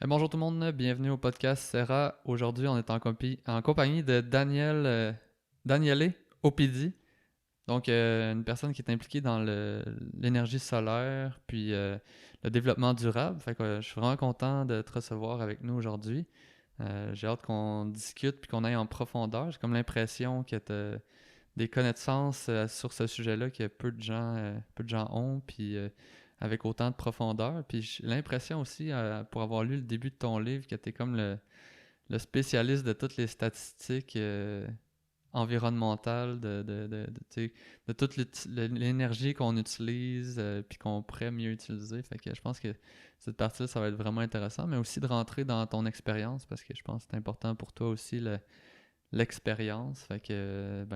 Bonjour tout le monde, bienvenue au podcast Serra. Aujourd'hui, on est en compagnie de Daniele Opidi, donc une personne qui est impliquée dans l'énergie solaire puis le développement durable. Fait que je suis vraiment content de te recevoir avec nous aujourd'hui. J'ai hâte qu'on discute puis qu'on aille en profondeur. J'ai comme l'impression que tu as des connaissances sur ce sujet-là que peu de gens ont. Puis avec autant de profondeur. Puis j'ai l'impression aussi, pour avoir lu le début de ton livre, que tu es comme le spécialiste de toutes les statistiques environnementales, tu sais, de toute l'énergie qu'on utilise puis qu'on pourrait mieux utiliser. Fait que je pense que cette partie-là, ça va être vraiment intéressant, mais aussi de rentrer dans ton expérience parce que je pense que c'est important pour toi aussi l'expérience. Fait que,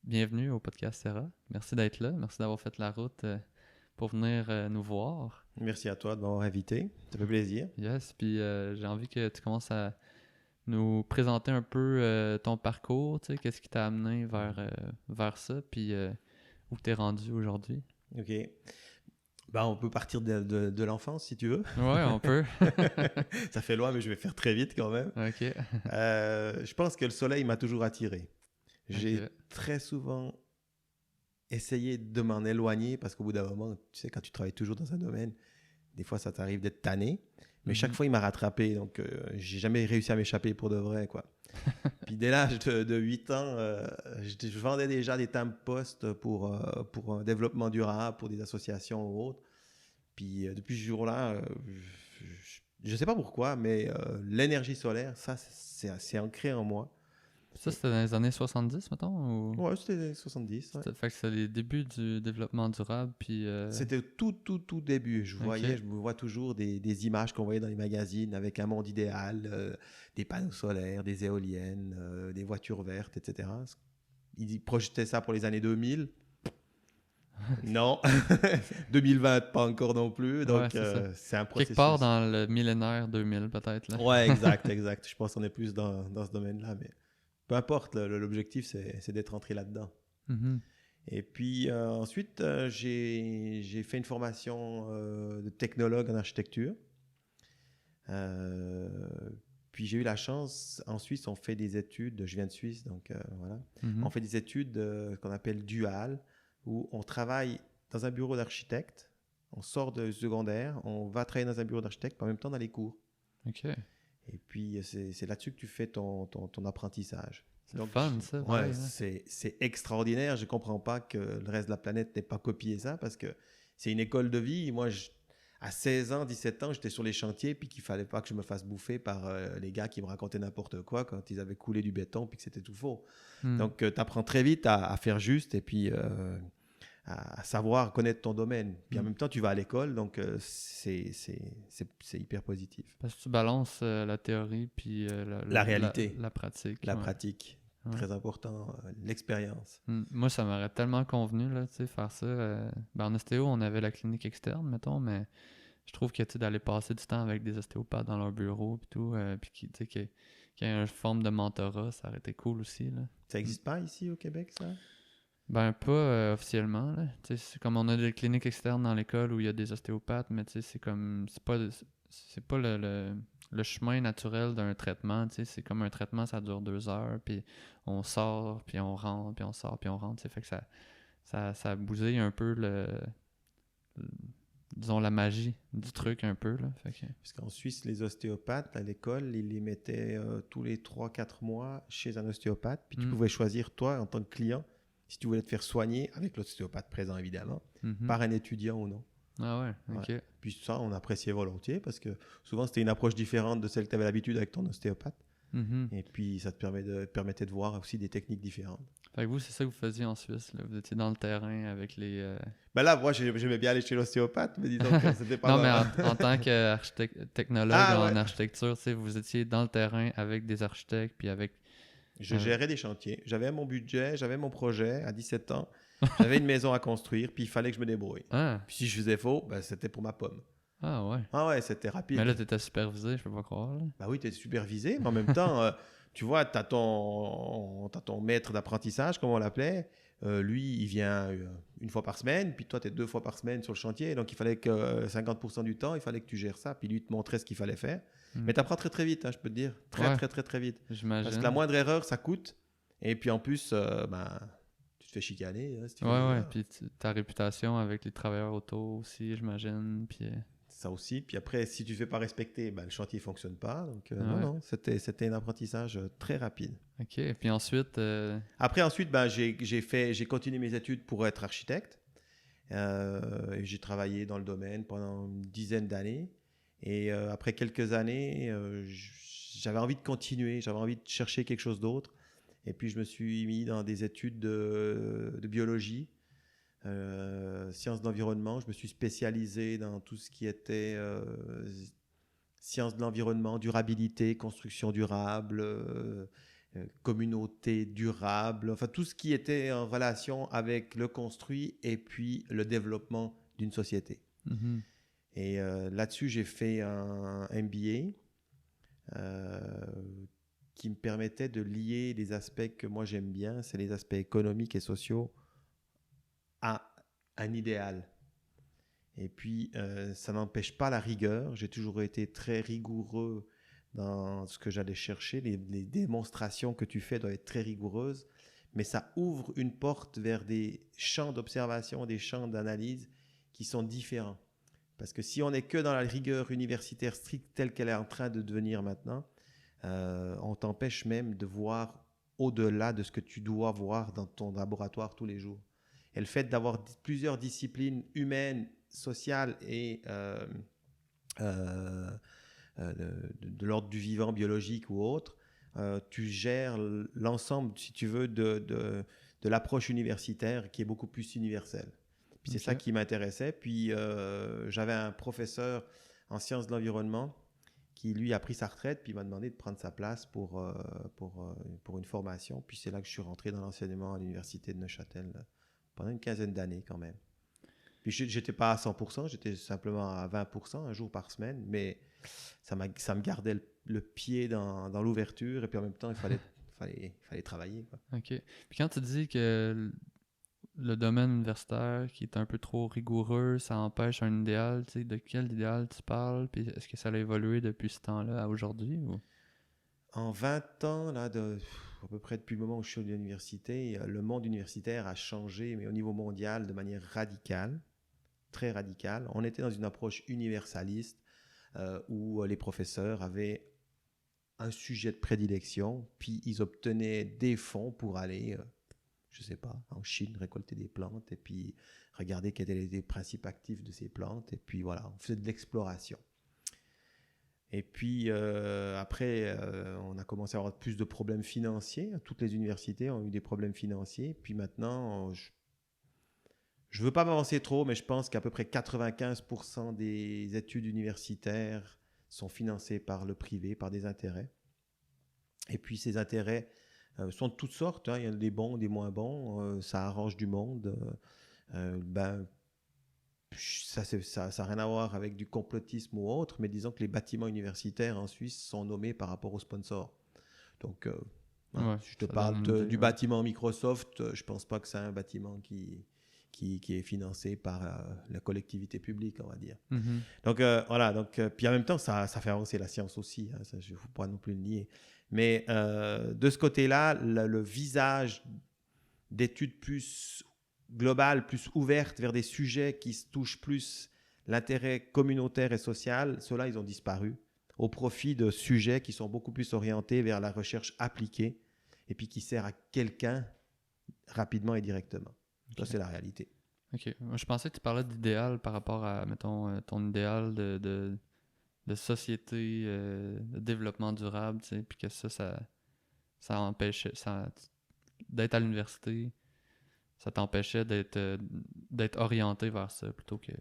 bienvenue au podcast Serra. Merci d'être là. Merci d'avoir fait la route pour venir nous voir. Merci à toi de m'avoir invité. Ça fait plaisir. Yes, puis j'ai envie que tu commences à nous présenter un peu ton parcours, tu sais, qu'est-ce qui t'a amené vers ça, puis où t'es rendu aujourd'hui. Ok. On peut partir de l'enfance si tu veux. Ouais, on peut. Ça fait loin, mais je vais faire très vite quand même. Ok. Je pense que le soleil m'a toujours attiré. J'ai Ok. très souvent essayé de m'en éloigner parce qu'au bout d'un moment, tu sais, quand tu travailles toujours dans un domaine, des fois ça t'arrive d'être tanné. Mais chaque fois, il m'a rattrapé. Donc, j'ai jamais réussi à m'échapper pour de vrai, quoi. Puis dès l'âge de 8 ans, je vendais déjà des timbres-poste pour un développement durable, pour des associations ou autres. Puis depuis ce jour-là, je ne sais pas pourquoi, mais l'énergie solaire, ça, c'est ancré en moi. Ça, c'était dans les années 70, mettons, ou... Ouais, c'était les 70. Ouais. Fait que c'est les débuts du développement durable, puis... C'était tout début. Je me vois toujours des images qu'on voyait dans les magazines avec un monde idéal, des panneaux solaires, des éoliennes, des voitures vertes, etc. Ils projetaient ça pour les années 2000. Non, 2020 pas encore non plus, donc c'est c'est un quelque part processus. dans le millénaire 2000, peut-être, là. Ouais, exact. Je pense qu'on est plus dans ce domaine-là, mais peu importe, l'objectif c'est d'être entré là-dedans. Mhm. Et puis ensuite, j'ai fait une formation de technologue en architecture. Euh, Puis j'ai eu la chance, en Suisse on fait des études, je viens de Suisse, donc voilà, Mhm. on fait des études qu'on appelle duales, où on travaille dans un bureau d'architecte, on sort de secondaire, on va travailler dans un bureau d'architecte, en même temps dans les cours. Ok. Et puis c'est là-dessus que tu fais ton apprentissage. C'est Donc, fun, ça, ouais, pareil, hein. c'est extraordinaire. Je ne comprends pas que le reste de la planète n'ait pas copié ça parce que c'est une école de vie. Moi, à 16 ans, 17 ans, j'étais sur les chantiers puis qu'il ne fallait pas que je me fasse bouffer par les gars qui me racontaient n'importe quoi quand ils avaient coulé du béton puis que c'était tout faux. Hmm. Donc, tu apprends très vite à faire juste et puis à savoir connaître ton domaine. Puis en même temps, tu vas à l'école, donc c'est hyper positif. Parce que tu balances la théorie puis La réalité, la pratique. la Ouais. pratique, Ouais. très important, l'expérience. Moi, ça m'aurait tellement convenu, là, tu sais, faire ça. En ostéo, on avait la clinique externe, mettons, mais je trouve que, tu sais, d'aller passer du temps avec des ostéopathes dans leur bureau puis tout, puis tu sais, qu'il y ait une forme de mentorat, ça aurait été cool aussi, là. Ça n'existe pas ici au Québec, ça? Ben, pas officiellement, là. Tu sais, c'est comme on a des cliniques externes dans l'école où il y a des ostéopathes, mais tu sais, c'est comme... C'est pas le chemin naturel d'un traitement, tu sais. C'est comme un traitement, ça dure 2 heures, puis on sort, puis on rentre, puis on sort, puis on rentre, tu sais. Fait que ça bousille un peu disons, la magie du truc un peu, là. Fait que... Parce qu'en Suisse, les ostéopathes, à l'école, ils les mettaient tous les 3-4 mois chez un ostéopathe. Puis tu pouvais choisir, toi, en tant que client, si tu voulais te faire soigner, avec l'ostéopathe présent évidemment, par un étudiant ou non. Ah ouais, ok. Ouais. Puis ça, on appréciait volontiers parce que souvent, c'était une approche différente de celle que tu avais l'habitude avec ton ostéopathe. Et puis, ça te permettait de voir aussi des techniques différentes. Fait que vous, c'est ça que vous faisiez en Suisse, là. Vous étiez dans le terrain avec les... Ben là, moi, j'aimais bien aller chez l'ostéopathe, mais disons que c'était pas... Non, mais en tant que technologue en ouais. architecture, tu sais, vous étiez dans le terrain avec des architectes, puis avec... Je gérais des chantiers. J'avais mon budget, j'avais mon projet à 17 ans. J'avais une maison à construire, puis il fallait que je me débrouille. Ah, Puis si je faisais faux, ben, c'était pour ma pomme. ah ouais. Ah ouais, c'était rapide. Mais là, t'étais supervisé, je peux pas croire, là. Bah oui, tu es supervisé, mais en même temps, tu vois, tu as ton maître d'apprentissage, comme on l'appelait. Lui, il vient une fois par semaine, puis toi, tu es 2 fois par semaine sur le chantier. Donc, il fallait que 50% du temps, il fallait que tu gères ça. Puis lui, il te montrait ce qu'il fallait faire. Mais tu apprends très, très vite, hein, je peux te dire. Très, Ouais, très, très, très vite. Parce que la j'imagine. moindre erreur, ça coûte. Et puis, en plus, tu te fais chicaner, hein, si tu fais Ouais, des ouais. erreurs. Puis ta réputation avec les travailleurs auto aussi, j'imagine. Puis, Ça aussi. Puis après, si tu ne fais pas respecter, le chantier ne fonctionne pas. Donc, non, ouais. non, c'était un apprentissage très rapide. OK. Puis ensuite, Après, ensuite, j'ai continué mes études pour être architecte. Et j'ai travaillé dans le domaine pendant une dizaine d'années. Et après quelques années, j'avais envie de continuer, j'avais envie de chercher quelque chose d'autre. Et puis, je me suis mis dans des études de biologie, sciences de l'environnement. Je me suis spécialisé dans tout ce qui était sciences de l'environnement, durabilité, construction durable, communauté durable, enfin tout ce qui était en relation avec le construit et puis le développement d'une société. mhm. Et là-dessus, j'ai fait un MBA qui me permettait de lier les aspects que moi j'aime bien, c'est les aspects économiques et sociaux, à un idéal. Et puis, ça n'empêche pas la rigueur. J'ai toujours été très rigoureux dans ce que j'allais chercher. Les démonstrations que tu fais doivent être très rigoureuses, mais ça ouvre une porte vers des champs d'observation, des champs d'analyse qui sont différents. Parce que si on n'est que dans la rigueur universitaire stricte telle qu'elle est en train de devenir maintenant, on t'empêche même de voir au-delà de ce que tu dois voir dans ton laboratoire tous les jours. Et le fait d'avoir plusieurs disciplines humaines, sociales et de l'ordre du vivant, biologique ou autre, tu gères l'ensemble, si tu veux, de l'approche universitaire qui est beaucoup plus universelle. Puis c'est ça OK. qui m'intéressait. Puis j'avais un professeur en sciences de l'environnement qui, lui, a pris sa retraite, puis il m'a demandé de prendre sa place pour une formation. Puis c'est là que je suis rentré dans l'enseignement à l'université de Neuchâtel pendant une quinzaine d'années quand même. Puis j'étais pas à 100%, j'étais simplement à 20%, un jour par semaine, mais ça me gardait le pied dans l'ouverture, et puis en même temps, il fallait travailler, quoi. OK. Puis quand tu dis que le domaine universitaire qui est un peu trop rigoureux, ça empêche un idéal, tu sais, de quel idéal tu parles? Puis est-ce que ça a évolué depuis ce temps-là à aujourd'hui? Ou... En 20 ans, là, à peu près depuis le moment où je suis à l'université, le monde universitaire a changé, mais au niveau mondial, de manière radicale, très radicale. On était dans une approche universaliste où les professeurs avaient un sujet de prédilection, puis ils obtenaient des fonds pour aller, je ne sais pas, en Chine, récolter des plantes, et puis regarder quels étaient les principes actifs de ces plantes, et puis voilà, on faisait de l'exploration. Et puis après, on a commencé à avoir plus de problèmes financiers. Toutes les universités ont eu des problèmes financiers. Puis maintenant, je ne veux pas m'avancer trop, mais je pense qu'à peu près 95% des études universitaires sont financées par le privé, par des intérêts. Et puis ces intérêts sont de toutes sortes, hein. Il y en a des bons, des moins bons. Ça arrange du monde. Ça n'a rien à voir avec du complotisme ou autre, mais disons que les bâtiments universitaires en Suisse sont nommés par rapport aux sponsors. Donc, voilà. Ouais, Si je te ça donne parle une idée, du ouais. bâtiment Microsoft, je ne pense pas que c'est un bâtiment qui est financé par la collectivité publique, on va dire. Mhm. Donc, voilà. Donc, puis en même temps, ça fait avancer la science aussi, hein, ça, je ne faut pas non plus le nier. Mais de ce côté-là, le visage d'études plus globales, plus ouvertes vers des sujets qui touchent plus l'intérêt communautaire et social, ceux-là, ils ont disparu au profit de sujets qui sont beaucoup plus orientés vers la recherche appliquée et puis qui sert à quelqu'un rapidement et directement. Ça, OK. c'est la réalité. OK. Moi, je pensais que tu parlais d'idéal par rapport à, mettons, ton idéal de société, de développement durable, tu sais, puis que ça empêchait, d'être à l'université, ça t'empêchait d'être orienté vers ça plutôt que...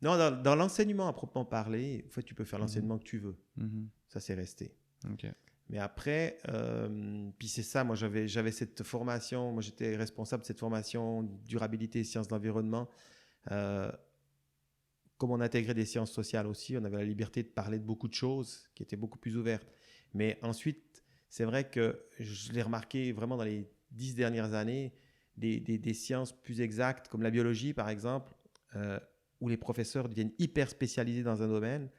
Non, dans l'enseignement à proprement parler, en fait, tu peux faire Mhm. l'enseignement que tu veux. Mhm. Ça, c'est resté. OK. Mais après, puis c'est ça, moi j'avais cette formation, moi j'étais responsable de cette formation durabilité et sciences de l'environnement. Comme on intégrait des sciences sociales aussi, on avait la liberté de parler de beaucoup de choses qui étaient beaucoup plus ouvertes. Mais ensuite, c'est vrai que je l'ai remarqué vraiment dans les 10 dernières années, des sciences plus exactes, comme la biologie, par exemple, où les professeurs deviennent hyper spécialisés dans un domaine.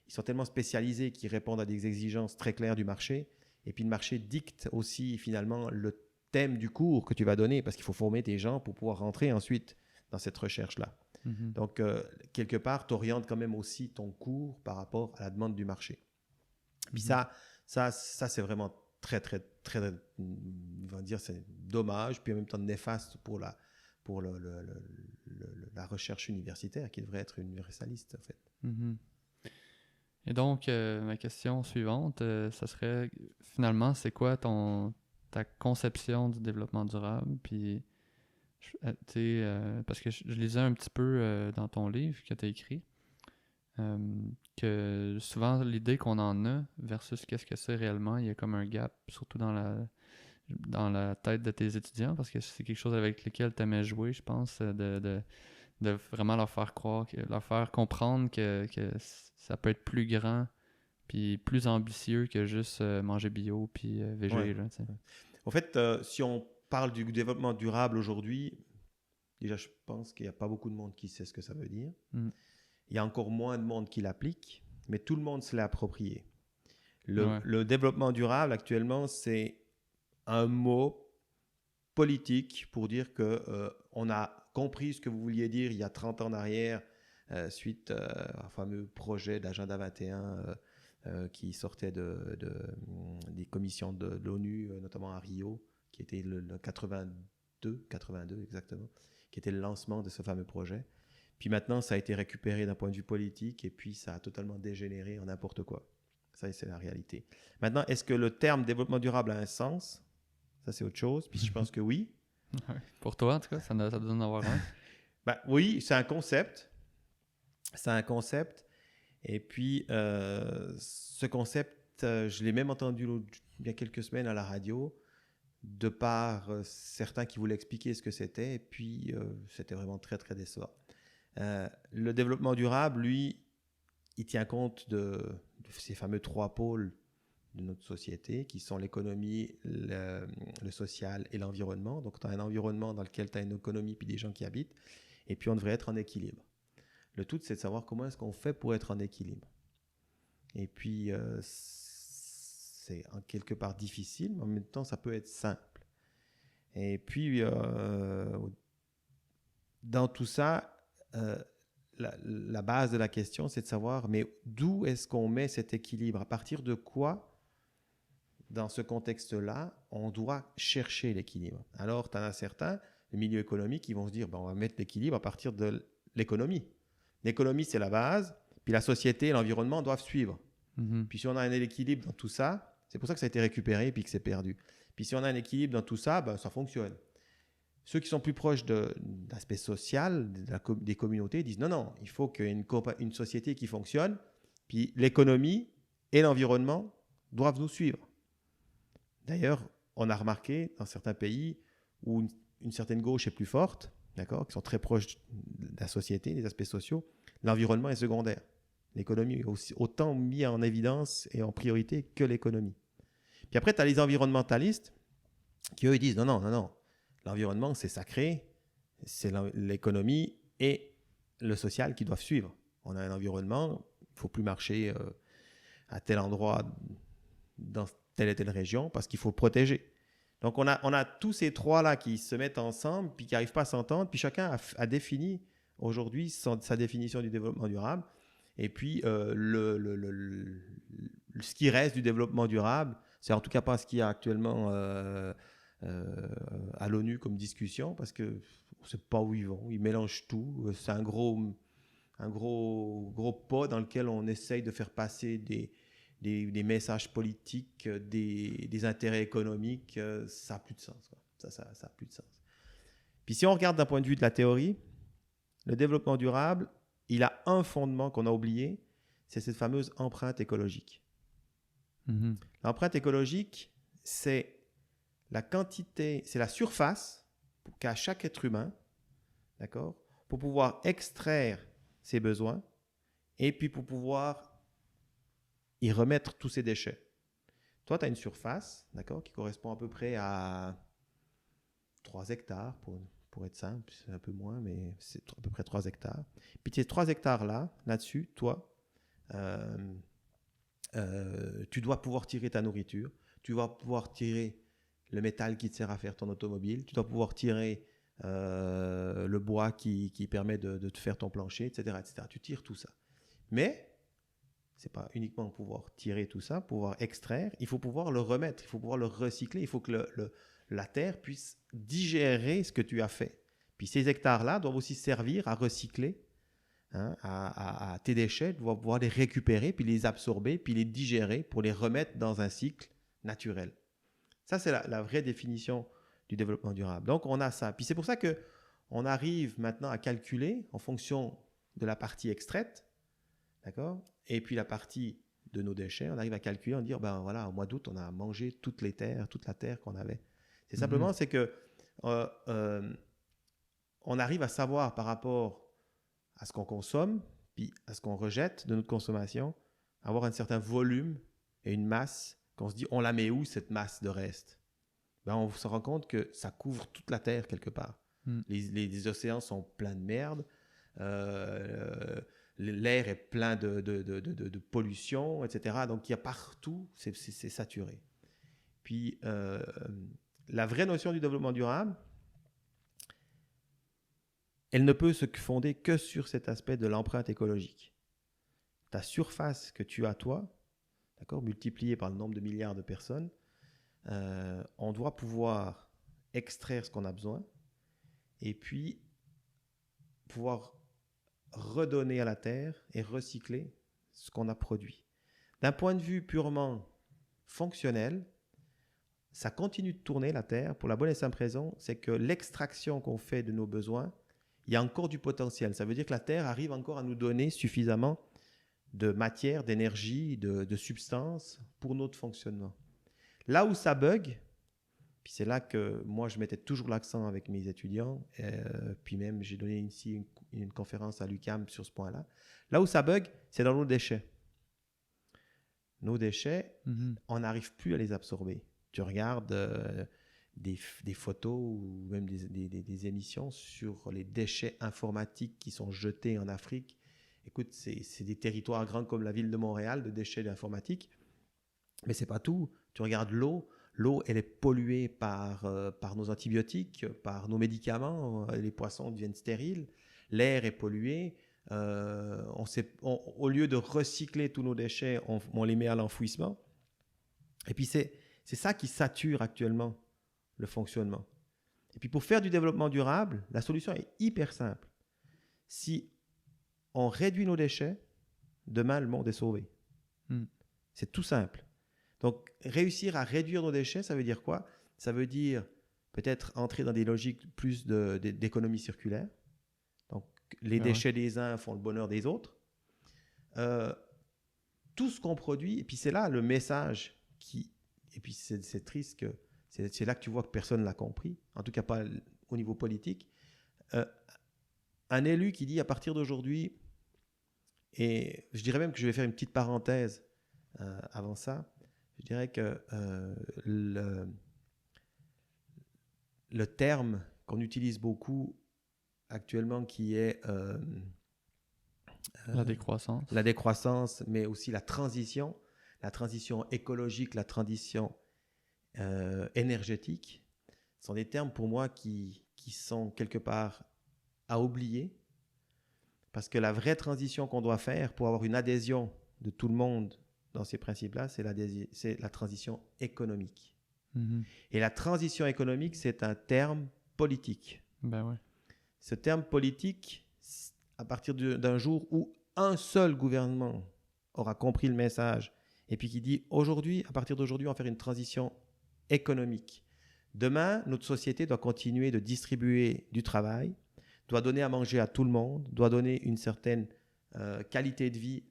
Ils sont tellement spécialisés qu'ils répondent à des exigences très claires du marché. Et puis le marché dicte aussi finalement le thème du cours que tu vas donner, parce qu'il faut former tes gens pour pouvoir rentrer ensuite dans cette recherche-là. Mhm. Donc, quelque part, tu orientes quand même aussi ton cours par rapport à la demande du marché. Puis ça c'est vraiment très, très, très, on va dire, c'est dommage, puis en même temps néfaste pour la recherche universitaire, qui devrait être universaliste, en fait. Mhm. Et donc, ma question suivante, ça serait finalement, c'est quoi ta conception du développement durable? Puis, tu sais, parce que je lisais un petit peu dans ton livre que tu as écrit, que souvent l'idée qu'on en a versus qu'est-ce que c'est réellement, il y a comme un gap, surtout dans la tête de tes étudiants, parce que c'est quelque chose avec lequel tu aimais jouer, je pense, de vraiment leur faire croire, leur faire comprendre que ça peut être plus grand puis plus ambitieux que juste manger bio puis Ouais. végé, là, tu sais. En fait, si on parle du développement durable aujourd'hui, déjà, je pense qu'il n'y a pas beaucoup de monde qui sait ce que ça veut dire. Mm. Il y a encore moins de monde qui l'applique, mais tout le monde se l'est approprié. Ouais. Le développement durable, actuellement, c'est un mot politique pour dire que on a compris ce que vous vouliez dire il y a 30 ans en arrière, suite au fameux projet d'Agenda 21 qui sortait des commissions de l'ONU, notamment à Rio, qui était le 82 exactement, qui était le lancement de ce fameux projet. Puis maintenant, ça a été récupéré d'un point de vue politique et puis ça a totalement dégénéré en n'importe quoi. Ça, c'est la réalité. Maintenant, est-ce que le terme développement durable a un sens? Ça, c'est autre chose. Puis je pense que oui. Ouais. Pour toi, en tout cas, ça doit en avoir un. Ben, oui, c'est un concept. C'est un concept. Et puis, ce concept, je l'ai même entendu il y a quelques semaines à la radio, de par certains qui voulaient expliquer ce que c'était. Et puis, c'était vraiment très, très décevant. Le développement durable, lui, il tient compte de ces fameux 3 pôles de notre société, qui sont l'économie, le social et l'environnement. Donc, tu as un environnement dans lequel tu as une économie puis des gens qui habitent. Et puis, on devrait être en équilibre. Le tout, c'est de savoir comment est-ce qu'on fait pour être en équilibre. Et puis, c'est en quelque part difficile, mais en même temps, ça peut être simple. Et puis, dans tout ça, la base de la question, c'est de savoir, mais d'où est-ce qu'on met cet équilibre? À partir de quoi, dans ce contexte-là, on doit chercher l'équilibre? Alors, tu en as certains, le milieu économique, qui vont se dire, ben, on va mettre l'équilibre à partir de l'économie. L'économie, c'est la base, puis la société et l'environnement doivent suivre. Mhm. Puis si on a un équilibre dans tout ça, c'est pour ça que ça a été récupéré et puis que c'est perdu. Puis si on a un équilibre dans tout ça, ben, ça fonctionne. Ceux qui sont plus proches de l'aspect social des communautés disent non, non, il faut qu'il y ait une société qui fonctionne, puis l'économie et l'environnement doivent nous suivre. D'ailleurs, on a remarqué dans certains pays où une certaine gauche est plus forte, d'accord, qui sont très proches de la société, des aspects sociaux, l'environnement est secondaire. L'économie est aussi autant mis en évidence et en priorité que l'économie. Puis après, tu as les environnementalistes qui, eux, ils disent non, non, non, non. L'environnement, c'est sacré, c'est l'économie et le social qui doivent suivre. On a un environnement, il ne faut plus marcher à tel endroit dans telle et telle région parce qu'il faut le protéger. Donc, on a tous ces trois-là qui se mettent ensemble puis qui n'arrivent pas à s'entendre. Puis chacun a défini aujourd'hui sa définition du développement durable. Et puis, ce qui reste du développement durable, c'est en tout cas pas ce qu'il y a actuellement à l'ONU comme discussion, parce que on ne sait pas où ils vont. Ils mélangent tout. C'est un gros pot dans lequel on essaye de faire passer des messages politiques, des intérêts économiques. Ça n'a plus de sens, quoi. Ça a plus de sens. Puis si on regarde d'un point de vue de la théorie, le développement durable, il a un fondement qu'on a oublié, c'est cette fameuse empreinte écologique. Mm-hmm. L'empreinte écologique, c'est la quantité, c'est la surface qu'a chaque être humain, d'accord, pour pouvoir extraire ses besoins et puis pour pouvoir y remettre tous ses déchets. Toi, tu as une surface, d'accord, qui correspond à peu près à 3 hectares pour être simple, c'est un peu moins, mais c'est à peu près 3 hectares. Puis ces 3 hectares-là, là-dessus, toi, tu dois pouvoir tirer ta nourriture, tu dois pouvoir tirer le métal qui te sert à faire ton automobile, tu dois pouvoir tirer le bois qui permet de te faire ton plancher, etc., etc. Tu tires tout ça. Mais c'est pas uniquement pouvoir tirer tout ça, pouvoir extraire, il faut pouvoir le remettre, il faut pouvoir le recycler, il faut que la terre puisse digérer ce que tu as fait. Puis ces hectares-là doivent aussi servir à recycler, hein, à tes déchets, tu vas pouvoir les récupérer, puis les absorber, puis les digérer pour les remettre dans un cycle naturel. Ça, c'est la vraie définition du développement durable. Donc, on a ça. Puis c'est pour ça qu'on arrive maintenant à calculer en fonction de la partie extraite, d'accord? Et puis la partie de nos déchets, on arrive à calculer, on dit, ben voilà, au mois d'août, on a mangé toute la terre qu'on avait. C'est simplement, c'est que on arrive à savoir par rapport à ce qu'on consomme, puis à ce qu'on rejette de notre consommation, avoir un certain volume et une masse, qu'on se dit, on la met où cette masse de reste? Ben, on se rend compte que ça couvre toute la terre quelque part. Les océans sont pleins de merde. L'air est plein de pollution, etc. Donc, il y a partout, c'est saturé. Puis, la vraie notion du développement durable, elle ne peut se fonder que sur cet aspect de l'empreinte écologique. Ta surface que tu as, toi, d'accord, multipliée par le nombre de milliards de personnes, on doit pouvoir extraire ce qu'on a besoin et puis pouvoir redonner à la terre et recycler ce qu'on a produit. D'un point de vue purement fonctionnel, ça continue de tourner la terre pour la bonne et simple raison, c'est que l'extraction qu'on fait de nos besoins, il y a encore du potentiel. Ça veut dire que la terre arrive encore à nous donner suffisamment de matière, d'énergie, de substances pour notre fonctionnement. Là où ça bug, puis c'est là que moi je mettais toujours l'accent avec mes étudiants, puis même j'ai donné ici une conférence à l'UQAM sur ce point-là. Là où ça bug, c'est dans nos déchets. Nos déchets, on n'arrive plus à les absorber. Tu regardes des photos ou même des émissions sur les déchets informatiques qui sont jetés en Afrique. Écoute, c'est des territoires grands comme la ville de Montréal de déchets informatiques. Mais ce n'est pas tout. Tu regardes l'eau. L'eau, elle est polluée par nos antibiotiques, par nos médicaments. Les poissons deviennent stériles. L'air est pollué. Au lieu de recycler tous nos déchets, on les met à l'enfouissement. Et puis, c'est ça qui sature actuellement le fonctionnement. Et puis, pour faire du développement durable, la solution est hyper simple. Si on réduit nos déchets, demain, le monde est sauvé. C'est tout simple. Donc, réussir à réduire nos déchets, ça veut dire quoi? Ça veut dire peut-être entrer dans des logiques plus d'économie circulaire. Donc, les déchets des uns font le bonheur des autres. Tout ce qu'on produit, et puis c'est là le message et puis c'est triste que c'est là que tu vois que personne ne l'a compris, en tout cas pas au niveau politique. Un élu qui dit à partir d'aujourd'hui, et je dirais même que je vais faire une petite parenthèse avant ça, je dirais que le terme qu'on utilise beaucoup actuellement qui est la décroissance. La décroissance, mais aussi la transition écologique, la transition énergétique, sont des termes pour moi qui sont quelque part à oublier, parce que la vraie transition qu'on doit faire pour avoir une adhésion de tout le monde dans ces principes-là, c'est la transition économique. Et la transition économique, c'est un terme politique. Ben ouais. Ce terme politique, à partir d'un jour où un seul gouvernement aura compris le message et puis qui dit aujourd'hui, à partir d'aujourd'hui, on va faire une transition économique. Demain, notre société doit continuer de distribuer du travail, doit donner à manger à tout le monde, doit donner une certaine qualité de vie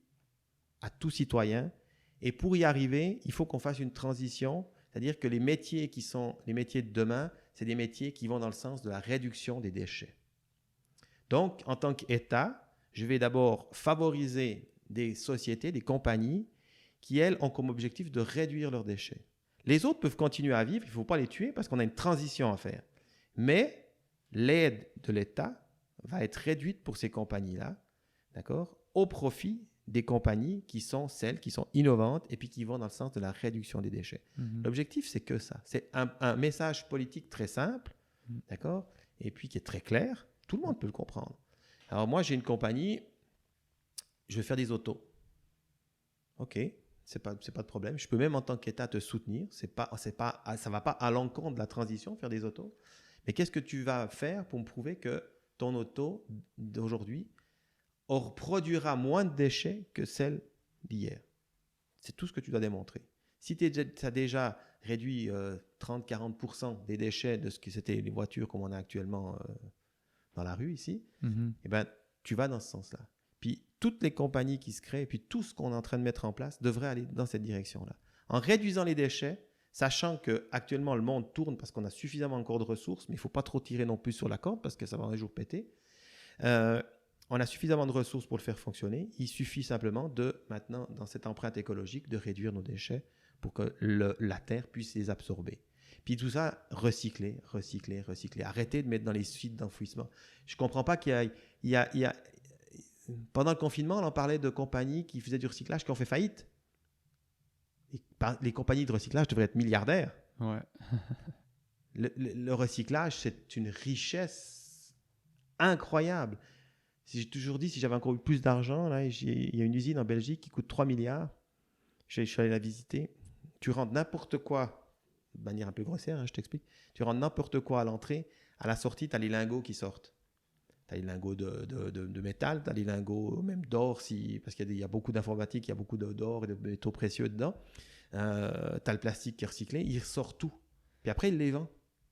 à tout citoyen. Et pour y arriver, il faut qu'on fasse une transition, c'est-à-dire que les métiers qui sont les métiers de demain, c'est des métiers qui vont dans le sens de la réduction des déchets. Donc, en tant qu'État, je vais d'abord favoriser des sociétés, des compagnies qui, elles, ont comme objectif de réduire leurs déchets. Les autres peuvent continuer à vivre, il ne faut pas les tuer parce qu'on a une transition à faire. Mais l'aide de l'État va être réduite pour ces compagnies-là, d'accord, au profit des compagnies qui sont celles qui sont innovantes et puis qui vont dans le sens de la réduction des déchets. L'objectif, c'est que ça. C'est un message politique très simple, d'accord, et puis qui est très clair. Tout le monde peut le comprendre. Alors moi, j'ai une compagnie, je vais faire des autos. OK, c'est pas de problème. Je peux même en tant qu'État te soutenir. Ça va pas à l'encontre de la transition, faire des autos. Mais qu'est-ce que tu vas faire pour me prouver que ton auto d'aujourd'hui produira moins de déchets que celle d'hier? C'est tout ce que tu dois démontrer. Si tu as déjà réduit 30-40% des déchets de ce que c'était les voitures comme on a actuellement dans la rue ici, eh ben, tu vas dans ce sens-là. Puis toutes les compagnies qui se créent, et puis tout ce qu'on est en train de mettre en place devrait aller dans cette direction-là. En réduisant les déchets, sachant qu'actuellement le monde tourne parce qu'on a suffisamment encore de ressources, mais il ne faut pas trop tirer non plus sur la corde parce que ça va un jour péter. On a suffisamment de ressources pour le faire fonctionner. Il suffit simplement de, maintenant, dans cette empreinte écologique, de réduire nos déchets pour que la Terre puisse les absorber. Puis tout ça, recycler. Arrêtez de mettre dans les sites d'enfouissement. Je ne comprends pas qu'il y a... Pendant le confinement, on en parlait de compagnies qui faisaient du recyclage qui ont fait faillite. Les compagnies de recyclage devraient être milliardaires. Ouais. Le recyclage, c'est une richesse incroyable. J'ai toujours dit, si j'avais encore eu plus d'argent, là, il y a une usine en Belgique qui coûte 3 milliards. Je suis allé la visiter. Tu rentres n'importe quoi, de manière un peu grossière, hein, je t'explique. Tu rentres n'importe quoi à l'entrée. À la sortie, tu as les lingots qui sortent. Tu as les lingots de métal, tu as les lingots même d'or, parce qu'il y a beaucoup d'informatique, il y a beaucoup d'or et de métaux précieux dedans. Tu as le plastique qui est recyclé, il ressort tout. Puis après, il les vend.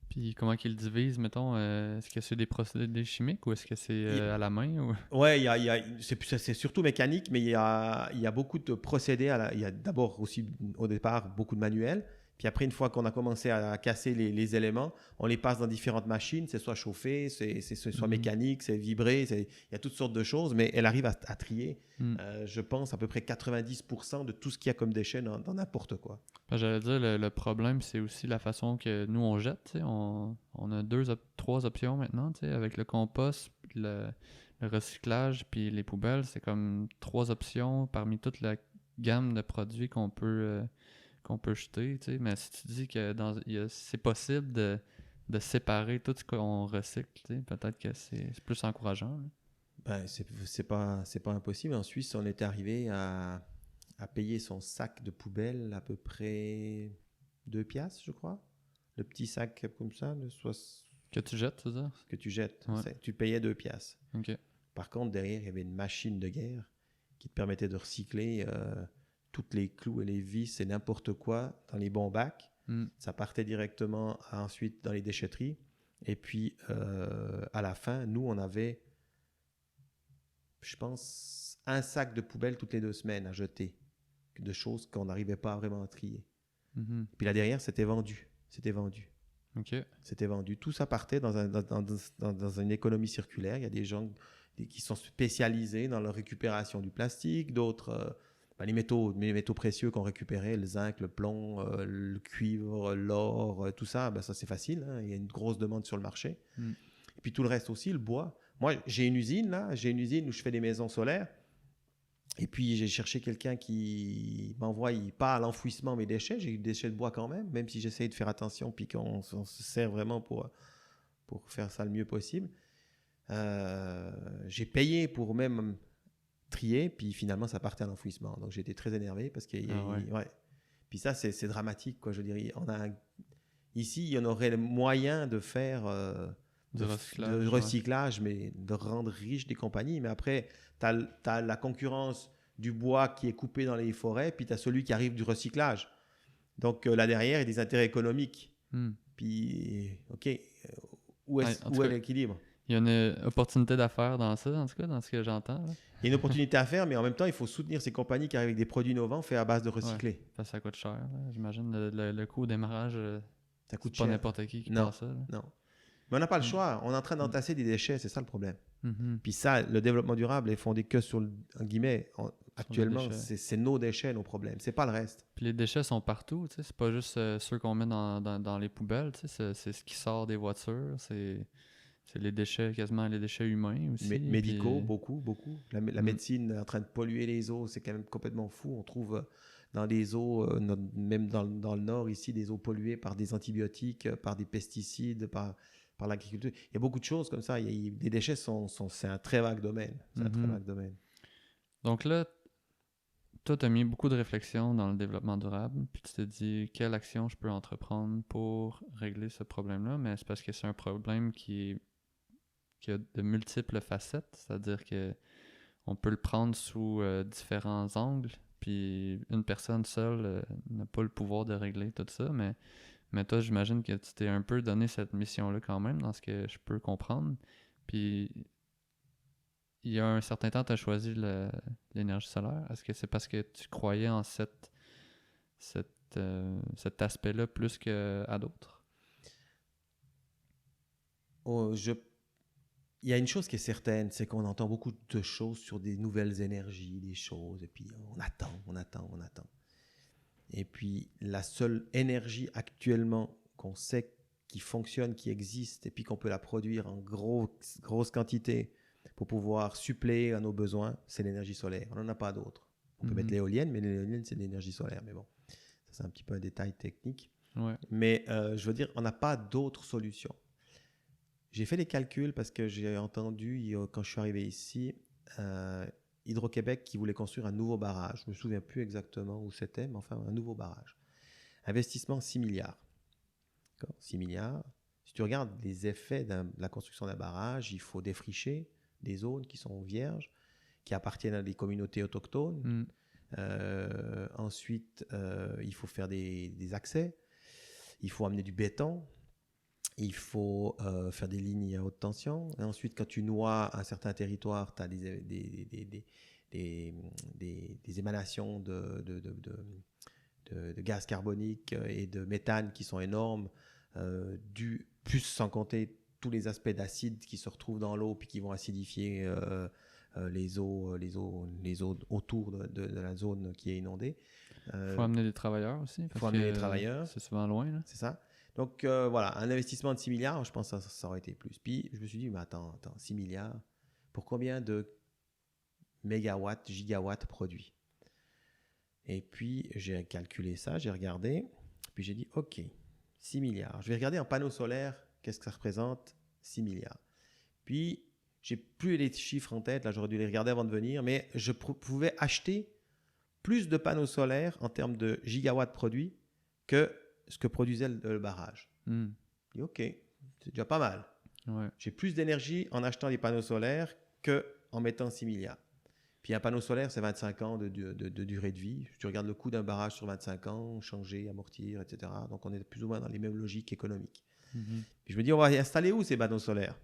Puis comment qu'ils le divisent, mettons, est-ce que c'est des procédés chimiques ou est-ce que c'est à la main ou... Ouais, c'est surtout mécanique, mais il y a beaucoup de procédés. Il y a d'abord aussi, au départ, beaucoup de manuels. Puis après, une fois qu'on a commencé à casser les éléments, on les passe dans différentes machines. C'est soit chauffé, c'est soit mécanique, c'est vibré. Il y a toutes sortes de choses, mais elle arrive à trier, je pense, à peu près 90% de tout ce qu'il y a comme déchets dans n'importe quoi. J'allais dire, le problème, c'est aussi la façon que nous, on jette. On a 3 options maintenant, avec le compost, le recyclage, puis les poubelles. C'est comme 3 options parmi toute la gamme de produits qu'on peut jeter. Mais si tu dis que c'est possible de séparer tout ce qu'on recycle, peut-être que c'est plus encourageant. Ben, c'est pas impossible. En Suisse, on était arrivé à payer son sac de poubelle à peu près 2 piastres, je crois. Le petit sac comme ça, que tu jettes, c'est ça? Que tu jettes. Ouais. Tu payais 2 piastres. Okay. Par contre, derrière, il y avait une machine de guerre qui te permettait de recycler toutes les clous et les vis et n'importe quoi dans les bons bacs. Ça partait directement ensuite dans les déchetteries. Et puis, à la fin, nous, on avait, je pense, un sac de poubelle toutes les 2 semaines à jeter, de choses qu'on n'arrivait pas vraiment à trier. Puis là derrière, c'était vendu. Okay. C'était vendu. Tout ça partait dans une économie circulaire. Il y a des gens qui sont spécialisés dans la récupération du plastique, d'autres, les métaux précieux qu'on récupérait, le zinc, le plomb, le cuivre, l'or, tout ça, ça c'est facile. Hein, il y a une grosse demande sur le marché. Et puis tout le reste aussi, le bois. Moi, j'ai une usine où je fais des maisons solaires. Et puis, j'ai cherché quelqu'un qui m'envoie pas à l'enfouissement mes déchets. J'ai des déchets de bois quand même si j'essaye de faire attention puis qu'on se sert vraiment pour faire ça le mieux possible. J'ai payé pour même trier, puis finalement, ça partait à l'enfouissement. Donc, j'ai été très énervé parce que... ouais. Puis ça, c'est dramatique, quoi. Je dirais, ici, il y en aurait le moyen de faire... de recyclage, mais de rendre riches des compagnies. Mais après, tu as la concurrence du bois qui est coupé dans les forêts, puis tu as celui qui arrive du recyclage. Donc là derrière, il y a des intérêts économiques. Puis, OK, où est l'équilibre? Il y a une opportunité d'affaires dans ça, en tout cas, dans ce que j'entends. Là. Il y a une opportunité à faire, mais en même temps, il faut soutenir ces compagnies qui arrivent avec des produits innovants faits à base de recycler. Ouais, ça coûte cher. Là. J'imagine le coût au démarrage, ça coûte pas cher. N'importe qui passe ça. Là. Non. Mais on n'a pas le choix. On est en train d'entasser des déchets, c'est ça le problème. Puis ça, le développement durable est fondé que sur, en guillemets, Actuellement, déchets. c'est nos déchets, nos problèmes. C'est pas le reste. Puis les déchets sont partout, tu sais. C'est pas juste ceux qu'on met dans les poubelles, tu sais. C'est ce qui sort des voitures. C'est les déchets, quasiment les déchets humains aussi. Médicaux, Puis... beaucoup, beaucoup. La Mm. médecine est en train de polluer les eaux, c'est quand même complètement fou. On trouve dans les eaux, même dans le nord ici, des eaux polluées par des antibiotiques, par des pesticides, par l'agriculture. Il y a beaucoup de choses comme ça. Les déchets c'est un très vague domaine. C'est un très Mhm. vague domaine. Donc là, toi, tu as mis beaucoup de réflexion dans le développement durable, puis tu t'es dit quelle action je peux entreprendre pour régler ce problème-là, mais c'est parce que c'est un problème qui a de multiples facettes, c'est-à-dire que on peut le prendre sous différents angles, puis une personne seule n'a pas le pouvoir de régler tout ça, mais toi, j'imagine que tu t'es un peu donné cette mission-là quand même, dans ce que je peux comprendre, puis il y a un certain temps, tu as choisi l'énergie solaire. Est-ce que c'est parce que tu croyais en cet aspect-là plus qu'à d'autres? Oh, il y a une chose qui est certaine, c'est qu'on entend beaucoup de choses sur des nouvelles énergies, des choses, et puis on attend. Et puis la seule énergie actuellement qu'on sait qui fonctionne, qui existe, et puis qu'on peut la produire en grosse quantité pour pouvoir suppléer à nos besoins, c'est l'énergie solaire. On n'en a pas d'autre. On peut mettre l'éolienne, mais l'éolienne, c'est de l'énergie solaire. Mais bon, ça c'est un petit peu un détail technique. Ouais. Mais je veux dire, on n'a pas d'autre solution. J'ai fait des calculs parce que j'ai entendu, quand je suis arrivé ici, Hydro-Québec qui voulait construire un nouveau barrage. Je ne me souviens plus exactement où c'était, mais enfin, un nouveau barrage. Investissement 6 milliards. 6 milliards. Si tu regardes les effets de la construction d'un barrage, il faut défricher des zones qui sont vierges, qui appartiennent à des communautés autochtones. Ensuite, il faut faire des accès. Il faut amener du béton. Il faut faire des lignes à haute tension. Et ensuite, quand tu noies un certain territoire, tu as des émanations de gaz carbonique et de méthane qui sont énormes, plus sans compter tous les aspects d'acide qui se retrouvent dans l'eau puis qui vont acidifier les eaux autour de la zone qui est inondée. Il faut amener des travailleurs aussi. Il faut amener des travailleurs. C'est souvent loin. Là. C'est ça. Donc voilà, un investissement de 6 milliards, je pense que ça aurait été plus. Puis je me suis dit, mais attends, 6 milliards, pour combien de mégawatts, gigawatts produits? Et puis j'ai calculé ça, j'ai regardé, puis j'ai dit, ok, 6 milliards. Je vais regarder en panneaux solaires, qu'est-ce que ça représente? 6 milliards. Puis j'ai plus les chiffres en tête, là j'aurais dû les regarder avant de venir, mais je pouvais acheter plus de panneaux solaires en termes de gigawatts produits que ce que produisait le barrage. Je dis, ok, c'est déjà pas mal. Ouais. J'ai plus d'énergie en achetant des panneaux solaires qu'en mettant 6 milliards. Puis un panneau solaire, c'est 25 ans de durée de vie. Si tu regardes le coût d'un barrage sur 25 ans, changer, amortir, etc. Donc on est plus ou moins dans les mêmes logiques économiques. Puis je me dis, on va installer où ces panneaux solaires?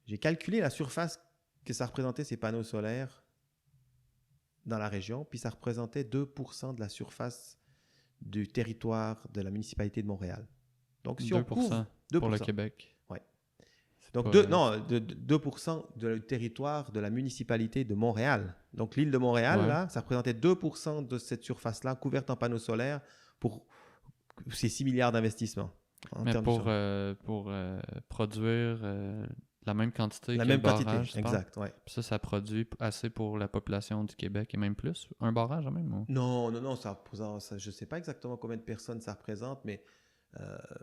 J'ai calculé la surface que ça représentait, ces panneaux solaires, dans la région, puis ça représentait 2% de la surface du territoire de la municipalité de Montréal. Donc, si 2%, on couvre 2% pour le Québec. Oui. Donc, 2% du territoire de la municipalité de Montréal. Donc, l'île de Montréal, là, ça représentait 2% de cette surface-là couverte en panneaux solaires pour ces 6 milliards d'investissements. Mais pour produire la même quantité la que même le barrage, quantité, exact, ouais. Puis ça produit assez pour la population du Québec et même plus. Un barrage, même? Ou? Non, ça, je ne sais pas exactement combien de personnes ça représente, mais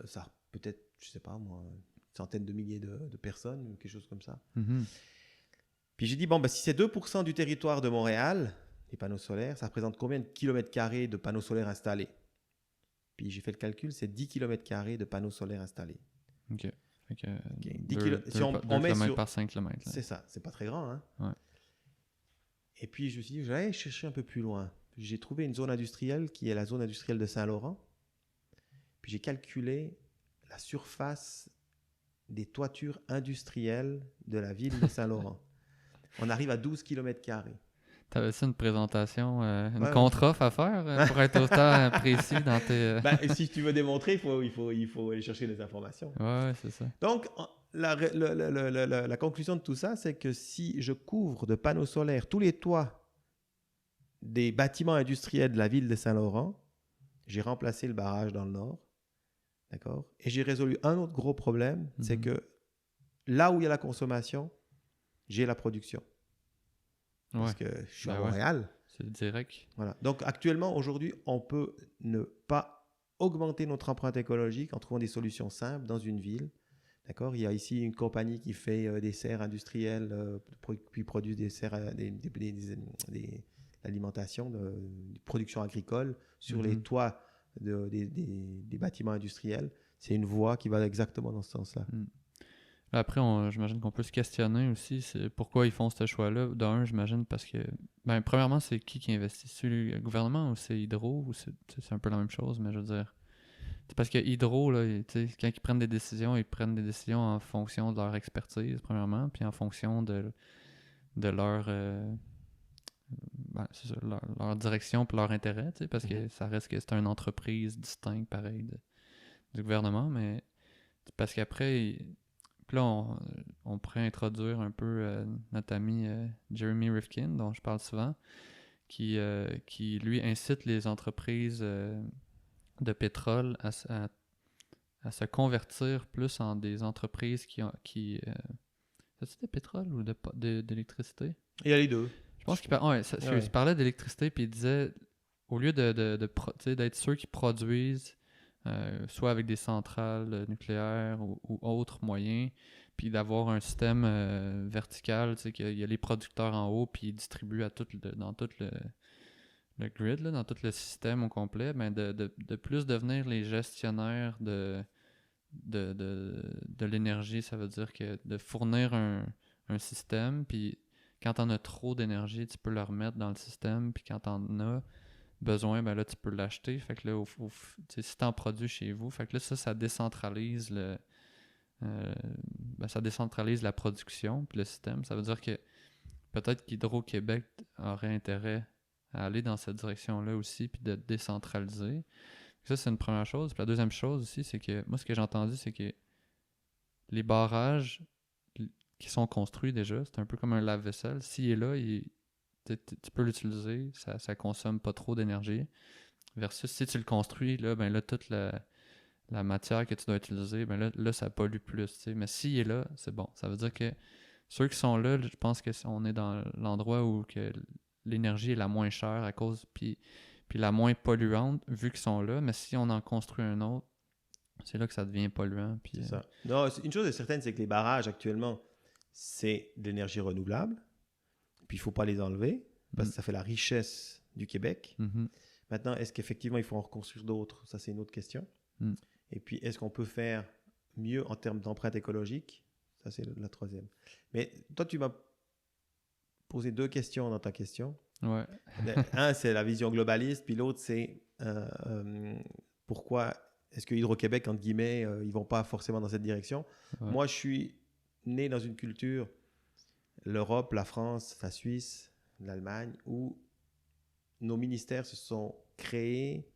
ça peut-être, je ne sais pas moi, une centaine de milliers de personnes, ou quelque chose comme ça. Puis j'ai dit, bon, si c'est 2% du territoire de Montréal, les panneaux solaires, ça représente combien de kilomètres carrés de panneaux solaires installés? Puis j'ai fait le calcul, c'est 10 km² de panneaux solaires installés. OK. Okay. 2 km par 5 km. Là. C'est ça, c'est pas très grand. Hein? Ouais. Et puis je me suis dit, j'allais chercher un peu plus loin. J'ai trouvé une zone industrielle qui est la zone industrielle de Saint-Laurent. Puis j'ai calculé la surface des toitures industrielles de la ville de Saint-Laurent. On arrive à 12 km². T'avais-tu une présentation, une contre-offre à faire pour être autant précis dans tes... Si tu veux démontrer, il faut aller chercher les informations. Ouais, c'est ça. Donc, la conclusion de tout ça, c'est que si je couvre de panneaux solaires tous les toits des bâtiments industriels de la ville de Saint-Laurent, j'ai remplacé le barrage dans le nord. D'accord? Et j'ai résolu un autre gros problème, c'est que là où il y a la consommation, j'ai la production. Parce que je suis à Montréal. C'est direct. Voilà. Donc actuellement, aujourd'hui, on peut ne pas augmenter notre empreinte écologique en trouvant des solutions simples dans une ville. D'accord? Il y a ici une compagnie qui fait des serres industrielles, puis produit des serres, l'alimentation, de production agricole sur les toits des bâtiments industriels. C'est une voie qui va exactement dans ce sens-là. Après, j'imagine qu'on peut se questionner aussi c'est pourquoi ils font ce choix-là. D'un, j'imagine parce que, premièrement, c'est qui investit? C'est le gouvernement ou c'est Hydro? Ou c'est un peu la même chose, mais je veux dire... C'est parce que Hydro, là, quand ils prennent des décisions en fonction de leur expertise, premièrement, puis en fonction de leur... c'est ça, leur direction et leur intérêt, parce que ça reste que c'est une entreprise distincte, pareil, du gouvernement, mais parce qu'après... Puis là, on pourrait introduire un peu notre ami Jeremy Rifkin, dont je parle souvent, qui lui incite les entreprises de pétrole à se convertir plus en des entreprises c'est-tu de pétrole ou d'électricité? Il y a les deux. Je pense qu'il parlait d'électricité, puis il disait, au lieu d'être ceux qui produisent soit avec des centrales nucléaires ou autres moyens, puis d'avoir un système vertical, qu'il y a les producteurs en haut, puis ils distribuent dans tout le grid, là, dans tout le système au complet, de plus devenir les gestionnaires de l'énergie. Ça veut dire que de fournir un système, puis quand t'en as trop d'énergie, tu peux le remettre dans le système, puis quand t'en as besoin, là, tu peux l'acheter. Fait que là, si t'en produis chez vous, fait que là, ça décentralise ça décentralise la production puis le système. Ça veut dire que peut-être qu'Hydro-Québec aurait intérêt à aller dans cette direction-là aussi, puis de décentraliser. Ça, c'est une première chose. Puis la deuxième chose aussi, c'est que moi, ce que j'ai entendu, c'est que les barrages qui sont construits déjà, c'est un peu comme un lave-vaisselle. S'il est là, tu peux l'utiliser, ça consomme pas trop d'énergie. Versus si tu le construis, là, toute la matière que tu dois utiliser, là ça pollue plus. Mais s'il est là, c'est bon. Ça veut dire que ceux qui sont là, je pense qu'on est dans l'endroit où que l'énergie est la moins chère à cause, puis la moins polluante, vu qu'ils sont là. Mais si on en construit un autre, c'est là que ça devient polluant. Puis, c'est ça. Non, une chose est certaine, c'est que les barrages actuellement, c'est de l'énergie renouvelable. Puis il ne faut pas les enlever parce que ça fait la richesse du Québec. Maintenant, est-ce qu'effectivement, il faut en reconstruire d'autres? Ça, c'est une autre question. Et puis, est-ce qu'on peut faire mieux en termes d'empreinte écologique? Ça, c'est la troisième. Mais toi, tu m'as posé deux questions dans ta question. Ouais. Un, c'est la vision globaliste, puis l'autre, c'est pourquoi est-ce que Hydro-Québec, entre guillemets, ils ne vont pas forcément dans cette direction? Ouais. Moi, je suis né dans une culture, l'Europe, la France, la Suisse, l'Allemagne, où nos ministères se sont créés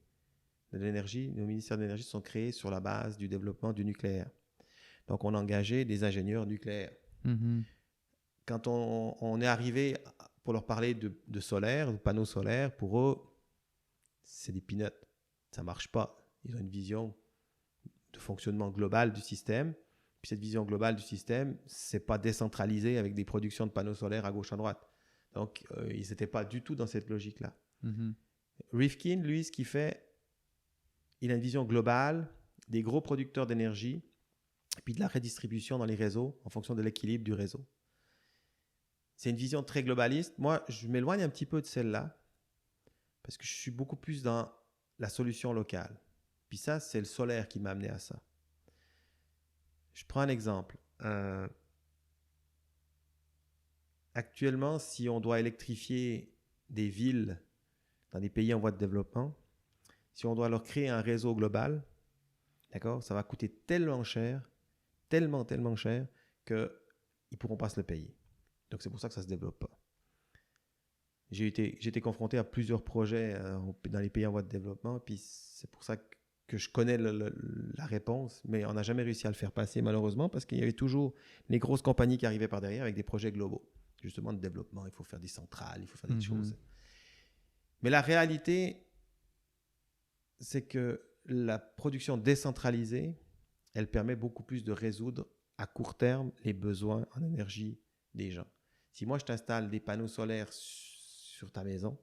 de l'énergie, nos ministères de l'énergie se sont créés sur la base du développement du nucléaire. Donc, on a engagé des ingénieurs nucléaires. Quand on est arrivé pour leur parler de solaire, de panneaux solaires, pour eux, c'est des peanuts. Ça ne marche pas. Ils ont une vision de fonctionnement global du système. Puis cette vision globale du système, ce n'est pas décentralisé avec des productions de panneaux solaires à gauche, à droite. Donc, ils n'étaient pas du tout dans cette logique-là. Rifkin, lui, ce qu'il fait, il a une vision globale des gros producteurs d'énergie et puis de la redistribution dans les réseaux en fonction de l'équilibre du réseau. C'est une vision très globaliste. Moi, je m'éloigne un petit peu de celle-là parce que je suis beaucoup plus dans la solution locale. Puis ça, c'est le solaire qui m'a amené à ça. Je prends un exemple. Actuellement, si on doit électrifier des villes dans des pays en voie de développement, si on doit leur créer un réseau global, d'accord, ça va coûter tellement cher, tellement cher, qu'ils ne pourront pas se le payer. Donc, c'est pour ça que ça ne se développe pas. J'ai été confronté à plusieurs projets dans les pays en voie de développement, puis c'est pour ça que je connais la réponse, mais on n'a jamais réussi à le faire passer, malheureusement, parce qu'il y avait toujours les grosses compagnies qui arrivaient par derrière avec des projets globaux, justement de développement. Il faut faire des centrales, il faut faire des choses. Mais la réalité, c'est que la production décentralisée, elle permet beaucoup plus de résoudre à court terme les besoins en énergie des gens. Si moi, je t'installe des panneaux solaires sur ta maison,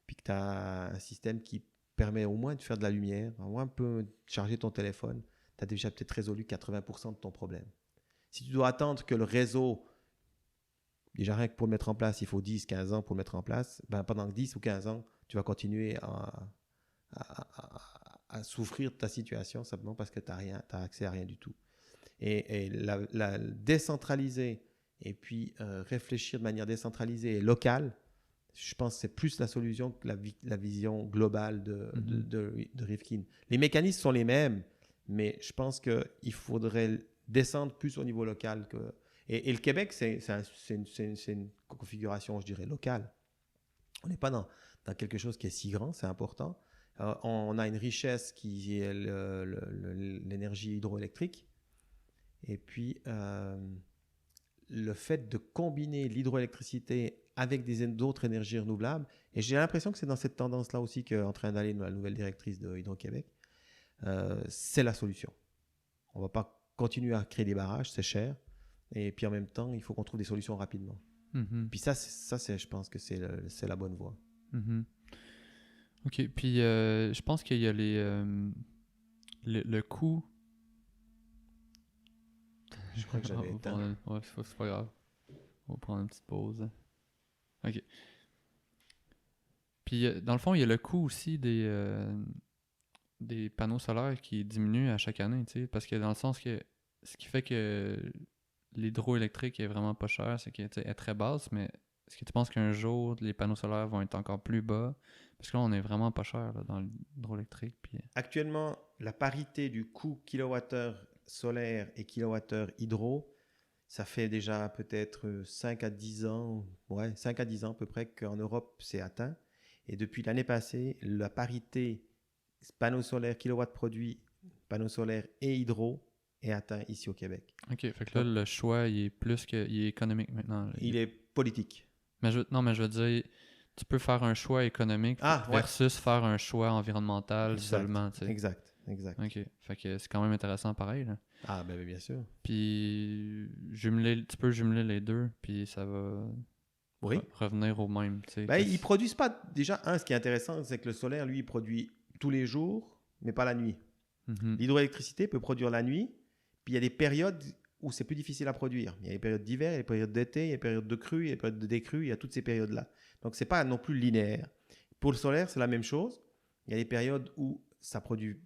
puis que tu as un système qui permet au moins de faire de la lumière, au moins un peu de charger ton téléphone, tu as déjà peut-être résolu 80% de ton problème. Si tu dois attendre que le réseau, déjà rien que pour le mettre en place, il faut 10, 15 ans pour le mettre en place, ben pendant 10 ou 15 ans, tu vas continuer à souffrir de ta situation simplement parce que tu n'as accès à rien du tout. Et la décentraliser et puis réfléchir de manière décentralisée et locale, je pense que c'est plus la solution que la vision globale de Rifkin. Les mécanismes sont les mêmes, mais je pense qu'il faudrait descendre plus au niveau local. Et le Québec, c'est une configuration, je dirais, locale. On n'est pas dans quelque chose qui est si grand, c'est important. On a une richesse qui est l'énergie hydroélectrique. Et puis, le fait de combiner l'hydroélectricité avec d'autres énergies renouvelables, et j'ai l'impression que c'est dans cette tendance-là aussi qu'est en train d'aller la nouvelle directrice de Hydro-Québec, c'est la solution. On ne va pas continuer à créer des barrages, c'est cher, et puis en même temps, il faut qu'on trouve des solutions rapidement. Puis ça, je pense que c'est la bonne voie. OK, puis je pense qu'il y a le coût. Je crois que j'avais éteint. Ouais, c'est pas grave. On va prendre une petite pause. OK. Puis, dans le fond, il y a le coût aussi des panneaux solaires qui diminue à chaque année, tu sais, parce que dans le sens que ce qui fait que l'hydroélectrique est vraiment pas cher, c'est qu'elle est très basse, mais est-ce que tu penses qu'un jour, les panneaux solaires vont être encore plus bas? Parce que là, on est vraiment pas cher là, dans l'hydroélectrique. Puis... Actuellement, la parité du coût kilowattheure solaire et kilowattheure hydro, ça fait déjà peut-être 5 à 10 ans, 5 à 10 ans à peu près qu'en Europe, c'est atteint. Et depuis l'année passée, la parité panneaux solaires, kilowatts produits, panneaux solaires et hydro est atteint ici au Québec. OK, fait que là, le choix, il est économique maintenant. Là. Il est politique. Mais je veux dire, tu peux faire un choix économique versus faire un choix environnemental seulement, tu sais. Exact. OK, fait que c'est quand même intéressant pareil, là. Ah, ben bien sûr. Puis, tu peux jumeler les deux, puis ça va revenir au même, tu sais. Ben, ils produisent pas... Déjà, ce qui est intéressant, c'est que le solaire, lui, il produit tous les jours, mais pas la nuit. L'hydroélectricité peut produire la nuit, puis il y a des périodes où c'est plus difficile à produire. Il y a les périodes d'hiver, il y a les périodes d'été, il y a les périodes de crue, il y a les périodes de décrue, il y a toutes ces périodes-là. Donc, c'est pas non plus linéaire. Pour le solaire, c'est la même chose. Il y a des périodes où ça produit,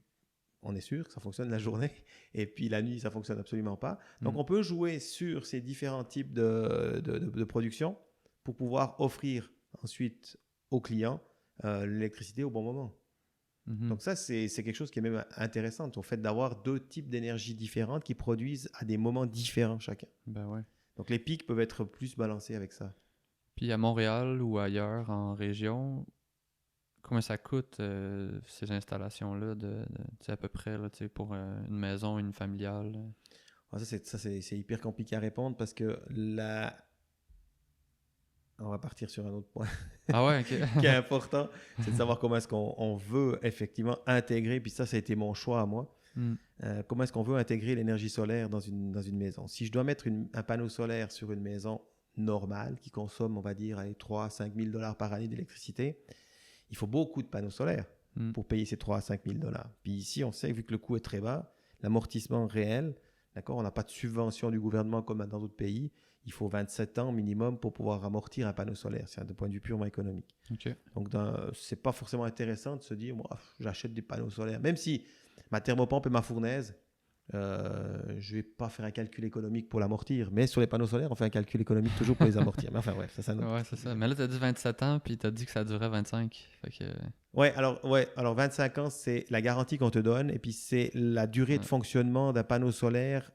on est sûr que ça fonctionne la journée, et puis la nuit, ça fonctionne absolument pas. Donc, on peut jouer sur ces différents types de production pour pouvoir offrir ensuite aux clients l'électricité au bon moment. Donc ça, c'est quelque chose qui est même intéressant, au fait d'avoir deux types d'énergie différentes qui produisent à des moments différents chacun. Ben ouais. Donc les pics peuvent être plus balancés avec ça. Puis à Montréal ou ailleurs en région, combien ça coûte ces installations-là à peu près là, pour une maison, une familiale? Ça, c'est hyper compliqué à répondre parce que on va partir sur un autre point ah ouais, okay. qui est important, c'est de savoir comment est-ce qu'on veut effectivement intégrer, puis ça a été mon choix à moi, comment est-ce qu'on veut intégrer l'énergie solaire dans une maison. Si je dois mettre un panneau solaire sur une maison normale qui consomme, on va dire, 3 à 5 000 $ par année d'électricité, il faut beaucoup de panneaux solaires pour payer ces 3 à 5 000 $. Puis ici, on sait, vu que le coût est très bas, l'amortissement réel, d'accord, on n'a pas de subvention du gouvernement comme dans d'autres pays. Il faut 27 ans minimum pour pouvoir amortir un panneau solaire. C'est d'un point de vue purement économique. Okay. Donc, c'est pas forcément intéressant de se dire, moi, j'achète des panneaux solaires. Même si ma thermopompe et ma fournaise, je vais pas faire un calcul économique pour l'amortir. Mais sur les panneaux solaires, on fait un calcul économique toujours pour les amortir. Mais enfin, bref, ça, c'est un autre. Ouais, c'est ça. Mais là, tu as dit 27 ans, puis tu as dit que ça durait 25. Fait que... alors 25 ans, c'est la garantie qu'on te donne. Et puis, c'est la durée de fonctionnement d'un panneau solaire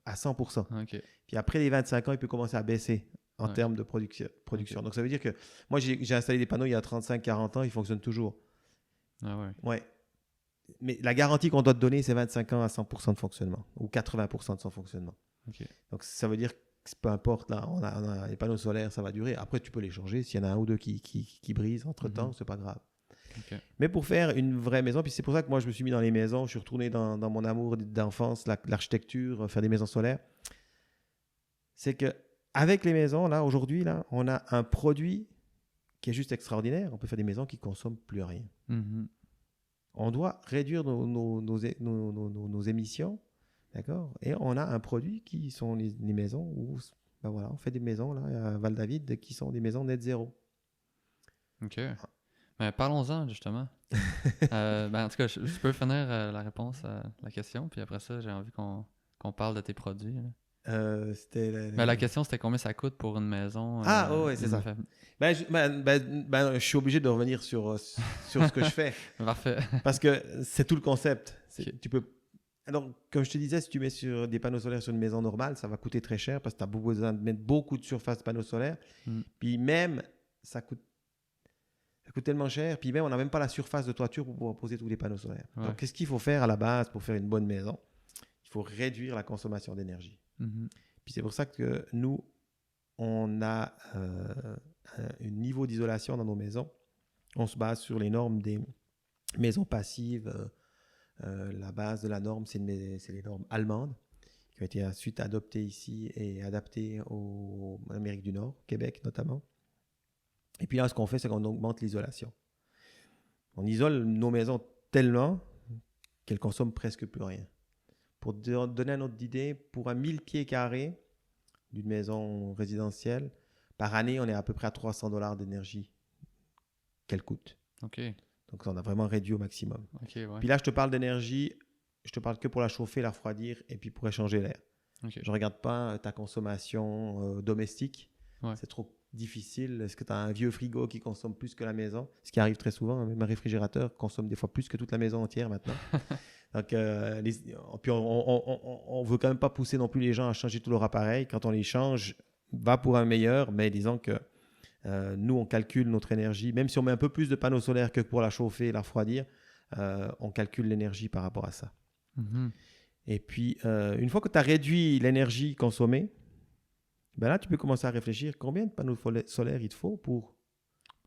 à 100%. Okay. Puis après les 25 ans, il peut commencer à baisser en termes de production. Okay. Donc ça veut dire que moi, j'ai installé des panneaux il y a 35-40 ans, ils fonctionnent toujours. Ah ouais. Ouais. Mais la garantie qu'on doit te donner, c'est 25 ans à 100% de fonctionnement ou 80% de son fonctionnement. Okay. Donc ça veut dire peu importe, là, on a les panneaux solaires, ça va durer. Après, tu peux les changer. S'il y en a un ou deux qui brisent entre-temps, c'est pas grave. Ok. Mais pour faire une vraie maison, puis c'est pour ça que moi, je me suis mis dans les maisons. Je suis retourné dans mon amour d'enfance, l'architecture, faire des maisons solaires. C'est que avec les maisons, là, aujourd'hui, là, on a un produit qui est juste extraordinaire. On peut faire des maisons qui ne consomment plus rien. Mhm. On doit réduire nos émissions, d'accord? Et on a un produit qui sont les maisons où, ben voilà, on fait des maisons là à Val-David qui sont des maisons net zéro. Ok. Mais parlons-en, justement. En tout cas, je peux finir la réponse à la question, puis après ça, j'ai envie qu'on parle de tes produits. Là. C'était La question, c'était combien ça coûte pour une maison. Ah, oh, ouais, c'est ça. Je suis obligé de revenir sur ce que je fais. Parfait. Parce que c'est tout le concept. Ok. Tu peux... Alors, comme je te disais, si tu mets sur des panneaux solaires sur une maison normale, ça va coûter très cher parce que tu as besoin de mettre beaucoup de surface de panneaux solaires. Mm. Puis même, ça coûte tellement cher. Puis même, on n'a même pas la surface de toiture pour pouvoir poser tous les panneaux solaires. Ouais. Donc, qu'est-ce qu'il faut faire à la base pour faire une bonne maison? Il faut réduire la consommation d'énergie. Mhm. Puis c'est pour ça que nous, on a un niveau d'isolation dans nos maisons. On se base sur les normes des maisons passives. La base de la norme, c'est les normes allemandes qui ont été ensuite adoptées ici et adaptées en Amérique du Nord, Québec notamment. Et puis là, ce qu'on fait, c'est qu'on augmente l'isolation. On isole nos maisons tellement qu'elles consomment presque plus rien. Pour donner un ordre d'idée, pour 1000 pieds carrés d'une maison résidentielle, par année, on est à peu près à $300 d'énergie qu'elle coûte. Ok. Donc, on a vraiment réduit au maximum. Ok, ouais. Puis là, je te parle d'énergie, je te parle que pour la chauffer, la refroidir et puis pour échanger l'air. Ok. Je ne regarde pas ta consommation domestique. Ouais. C'est trop difficile. Est-ce que tu as un vieux frigo qui consomme plus que la maison? Ce qui arrive très souvent. Même un réfrigérateur consomme des fois plus que toute la maison entière maintenant. Donc, puis on ne veut quand même pas pousser non plus les gens à changer tous leurs appareils. Quand on les change, va pour un meilleur. Mais disons que nous, on calcule notre énergie. Même si on met un peu plus de panneaux solaires que pour la chauffer et la refroidir, on calcule l'énergie par rapport à ça. Mhm. Et puis, une fois que tu as réduit l'énergie consommée, ben là, tu peux commencer à réfléchir combien de panneaux solaires il te faut pour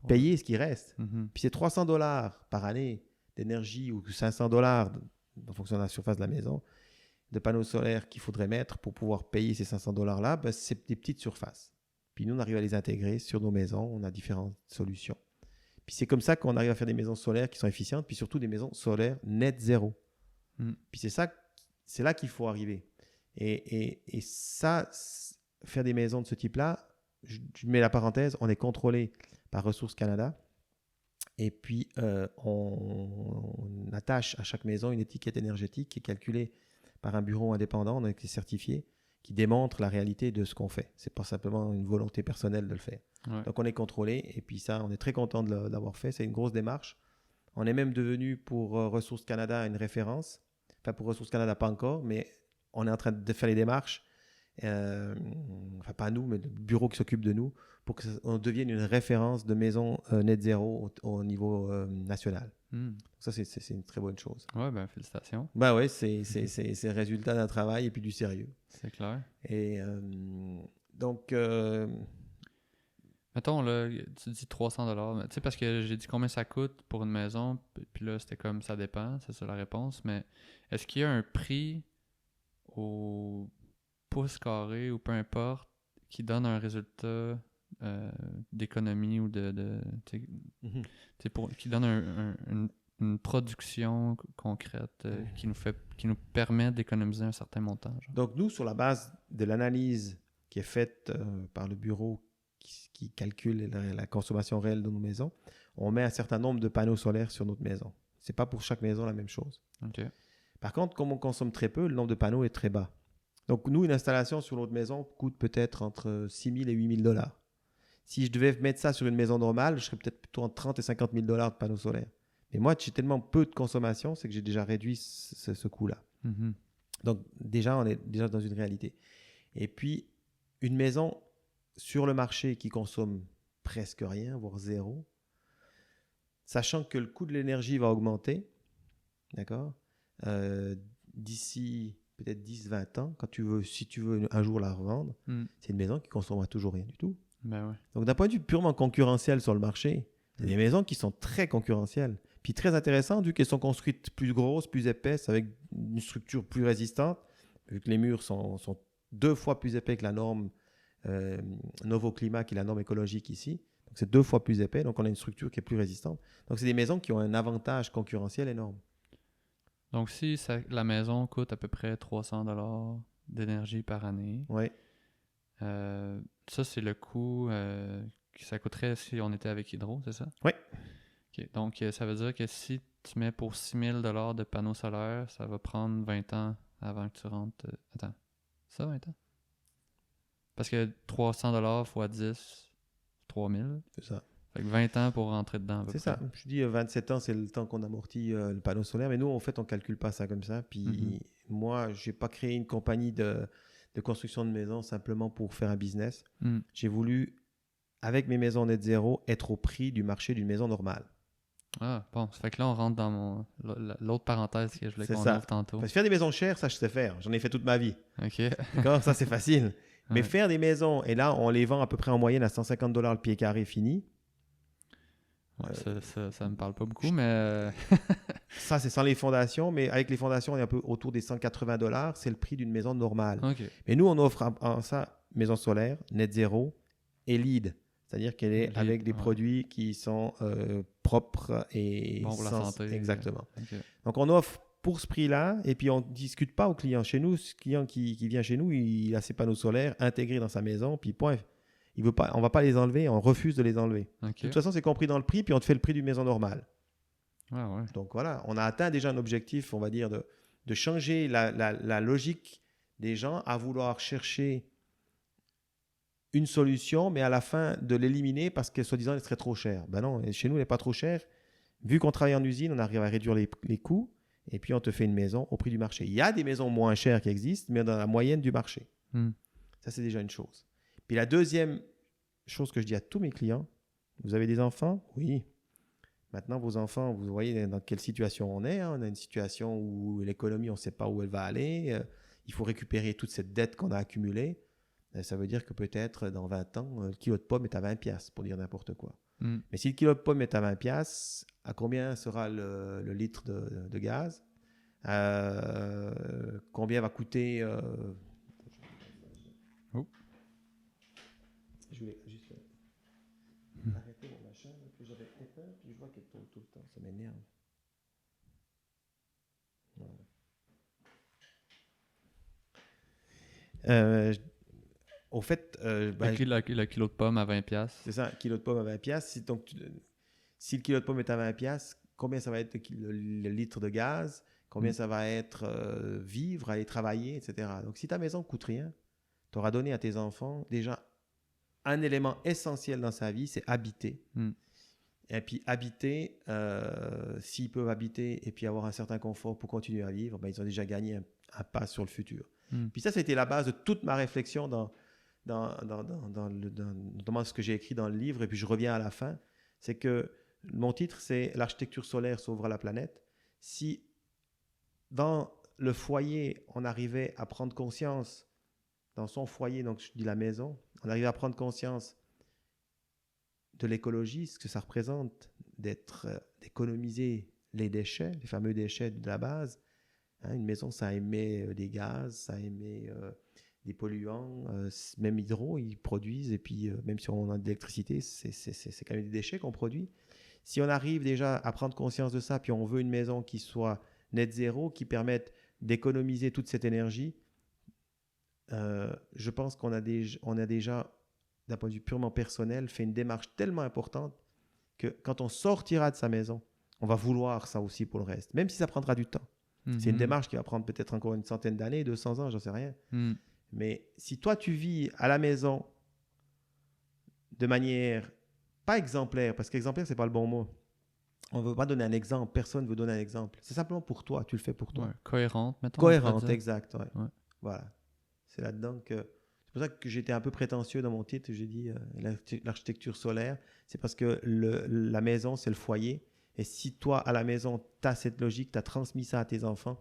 payer ce qui reste. Mhm. Puis c'est $300 par année d'énergie ou $500 en fonction de la surface de la maison, de panneaux solaires qu'il faudrait mettre pour pouvoir payer ces $500-là, ben c'est des petites surfaces. Puis nous, on arrive à les intégrer sur nos maisons. On a différentes solutions. Puis c'est comme ça qu'on arrive à faire des maisons solaires qui sont efficientes, puis surtout des maisons solaires net zéro. Mm. Puis c'est là qu'il faut arriver. Et ça, faire des maisons de ce type-là, je mets la parenthèse, on est contrôlé par Ressources Canada. Et puis, on attache à chaque maison une étiquette énergétique qui est calculée par un bureau indépendant, donc qui est certifié, qui démontre la réalité de ce qu'on fait. Ce n'est pas simplement une volonté personnelle de le faire. Ouais. Donc, on est contrôlé. Et puis ça, on est très content de l'avoir fait. C'est une grosse démarche. On est même devenu pour Ressources Canada une référence. Enfin, pour Ressources Canada, pas encore, mais on est en train de faire les démarches. Enfin, pas nous, mais le bureau qui s'occupe de nous, pour qu'on devienne une référence de maison net zéro au niveau national. Mm. Ça, c'est une très bonne chose. Ouais, ben félicitations. Ben ouais, c'est le résultat d'un travail et puis du sérieux. C'est clair. Et donc, Mettons, là, tu dis $300. Tu sais, parce que j'ai dit combien ça coûte pour une maison, puis là, c'était comme ça dépend, c'est ça la réponse, mais est-ce qu'il y a un prix au pouce carré ou peu importe qui donne un résultat d'économie ou tu sais, qui donne une production concrète qui nous permet d'économiser un certain montant? Genre. donc, nous, sur la base de l'analyse qui est faite par le bureau qui calcule la consommation réelle de nos maisons, on met un certain nombre de panneaux solaires sur notre maison. Ce n'est pas pour chaque maison la même chose. OK. Par contre, comme on consomme très peu, le nombre de panneaux est très bas. Donc, nous, une installation sur notre maison coûte peut-être entre 6 000 et 8 000 $. Si je devais mettre ça sur une maison normale, je serais peut-être plutôt entre 30 et 50 000 $ de panneaux solaires. Mais moi, j'ai tellement peu de consommation, c'est que j'ai déjà réduit ce coût-là. Mhm. Donc, déjà, on est déjà dans une réalité. Et puis, une maison sur le marché qui consomme presque rien, voire zéro, sachant que le coût de l'énergie va augmenter, d'accord, d'ici peut-être 10-20 ans, si tu veux un jour la revendre, c'est une maison qui ne consommera toujours rien du tout. Ben ouais. Donc, d'un point de vue purement concurrentiel sur le marché, il y a des maisons qui sont très concurrentielles. Puis très intéressantes, vu qu'elles sont construites plus grosses, plus épaisses, avec une structure plus résistante, vu que les murs sont 2 fois plus épais que la norme Novoclimat, qui est la norme écologique ici. Donc, c'est 2 fois plus épais, donc on a une structure qui est plus résistante. Donc, c'est des maisons qui ont un avantage concurrentiel énorme. Donc, si la maison coûte à peu près 300$ d'énergie par année, Oui. ça, c'est le coût que ça coûterait si on était avec Hydro, c'est ça? Oui. Okay. Donc, ça veut dire que si tu mets pour 6 000$ de panneaux solaires, ça va prendre 20 ans avant que tu rentres... Attends, ça, 20 ans? Parce que 300$ x 10, 3000. C'est ça. Fait que 20 ans pour rentrer dedans. C'est ça. Je dis 27 ans, c'est le temps qu'on amortit le panneau solaire. Mais nous, en fait, on ne calcule pas ça comme ça. Puis moi, je n'ai pas créé une compagnie de construction de maisons simplement pour faire un business. J'ai voulu, avec mes maisons net zéro, être au prix du marché d'une maison normale. Ah, bon. Ça fait que là, on rentre dans l'autre parenthèse que je voulais qu'on ouvre tantôt. Parce que faire des maisons chères, ça, je sais faire. J'en ai fait toute ma vie. OK. D'accord? Ça, c'est facile. Mais faire des maisons, et là, on les vend à peu près en moyenne à $150 le pied carré fini. Ouais, ça me parle pas beaucoup, mais... Ça, c'est sans les fondations, mais avec les fondations, on est un peu autour des $180. C'est le prix d'une maison normale. Okay. Mais nous, on offre ça, maison solaire, net zéro et LEED. C'est-à-dire qu'elle est avec des produits qui sont propres et bon pour la santé. Exactement. Okay. Donc, on offre pour ce prix-là, et puis on ne discute pas au client. Chez nous, ce client qui vient chez nous, il a ses panneaux solaires intégrés dans sa maison, puis point. On ne va pas les enlever, on refuse de les enlever. Okay. De toute façon, c'est compris dans le prix, puis on te fait le prix d'une maison normale. Ah ouais. Donc voilà, on a atteint déjà un objectif, on va dire, de changer la logique des gens à vouloir chercher une solution, mais à la fin de l'éliminer parce que soi-disant elle serait trop chère. Ben non, chez nous elle n'est pas trop chère. Vu qu'on travaille en usine, on arrive à réduire les coûts et puis on te fait une maison au prix du marché. Il y a des maisons moins chères qui existent, mais dans la moyenne du marché. Ça, c'est déjà une chose. Puis la deuxième chose que je dis à tous mes clients, vous avez des enfants? Oui. Maintenant, vos enfants, vous voyez dans quelle situation on est. On a une situation où l'économie, on ne sait pas où elle va aller. Il faut récupérer toute cette dette qu'on a accumulée. Ça veut dire que peut-être dans 20 ans, le kilo de pomme est à 20$, pour dire n'importe quoi. Mais si le kilo de pomme est à 20$, à combien sera le litre de gaz? Combien va coûter... Je voulais juste arrêter mon machin, que j'avais éteint, puis je vois qu'elle tourne tout le temps. Ça m'énerve. Voilà. Au fait... le kilo de pommes à 20$. C'est ça, kilo de pomme à 20$. Si le kilo de pomme est à 20$, combien ça va être le litre de gaz? Combien ça va être vivre, aller travailler, etc. Donc, si ta maison ne coûte rien, tu auras donné à tes enfants déjà un élément essentiel dans sa vie, c'est habiter. Et puis habiter, s'ils peuvent habiter et puis avoir un certain confort pour continuer à vivre, ben, ils ont déjà gagné un pas sur le futur. Puis ça, c'était la base de toute ma réflexion dans notamment ce que j'ai écrit dans le livre, et puis je reviens à la fin, c'est que mon titre, c'est « L'architecture solaire sauvera la planète ». Si dans le foyer, on arrivait à prendre conscience, dans son foyer, donc je dis la maison, on arrivait à prendre conscience de l'écologie, ce que ça représente d'économiser les déchets, les fameux déchets de la base. Une maison, ça émet des gaz, ça émet des polluants, même Hydro, ils produisent, et puis même si on a de l'électricité, c'est quand même des déchets qu'on produit. Si on arrive déjà à prendre conscience de ça, puis on veut une maison qui soit net zéro, qui permette d'économiser toute cette énergie, je pense qu'on a déjà, d'un point de vue purement personnel, fait une démarche tellement importante que quand on sortira de sa maison, on va vouloir ça aussi pour le reste, même si ça prendra du temps. C'est une démarche qui va prendre peut-être encore une centaine d'années, 200 ans, j'en sais rien. Mais si toi, tu vis à la maison de manière pas exemplaire, parce qu'exemplaire, c'est pas le bon mot. On ne veut pas donner un exemple, personne ne veut donner un exemple. C'est simplement pour toi, tu le fais pour toi. Ouais, cohérente, mettons. Cohérente, exact. Ouais. Voilà. C'est là-dedans que... C'est pour ça que j'étais un peu prétentieux dans mon titre. J'ai dit l'architecture solaire. C'est parce que la maison, c'est le foyer. Et si toi, à la maison, tu as cette logique, tu as transmis ça à tes enfants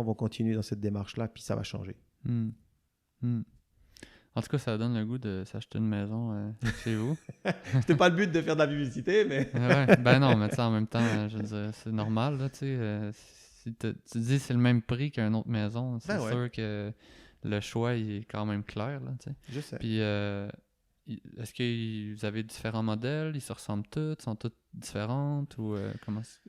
vont continuer dans cette démarche-là, puis ça va changer. Hmm. Hmm. En tout cas, ça donne le goût de s'acheter une maison chez vous. C'était pas le but de faire de la publicité, mais... Ouais, ben non, mais tu sais, en même temps, je veux dire, c'est normal, là, tu sais. Si tu dis c'est le même prix qu'une autre maison, c'est Ben ouais, sûr que le choix il est quand même clair, là, tu sais. je sais. Puis, est-ce que vous avez différents modèles? Ils se ressemblent tous? Sont toutes différentes? Ou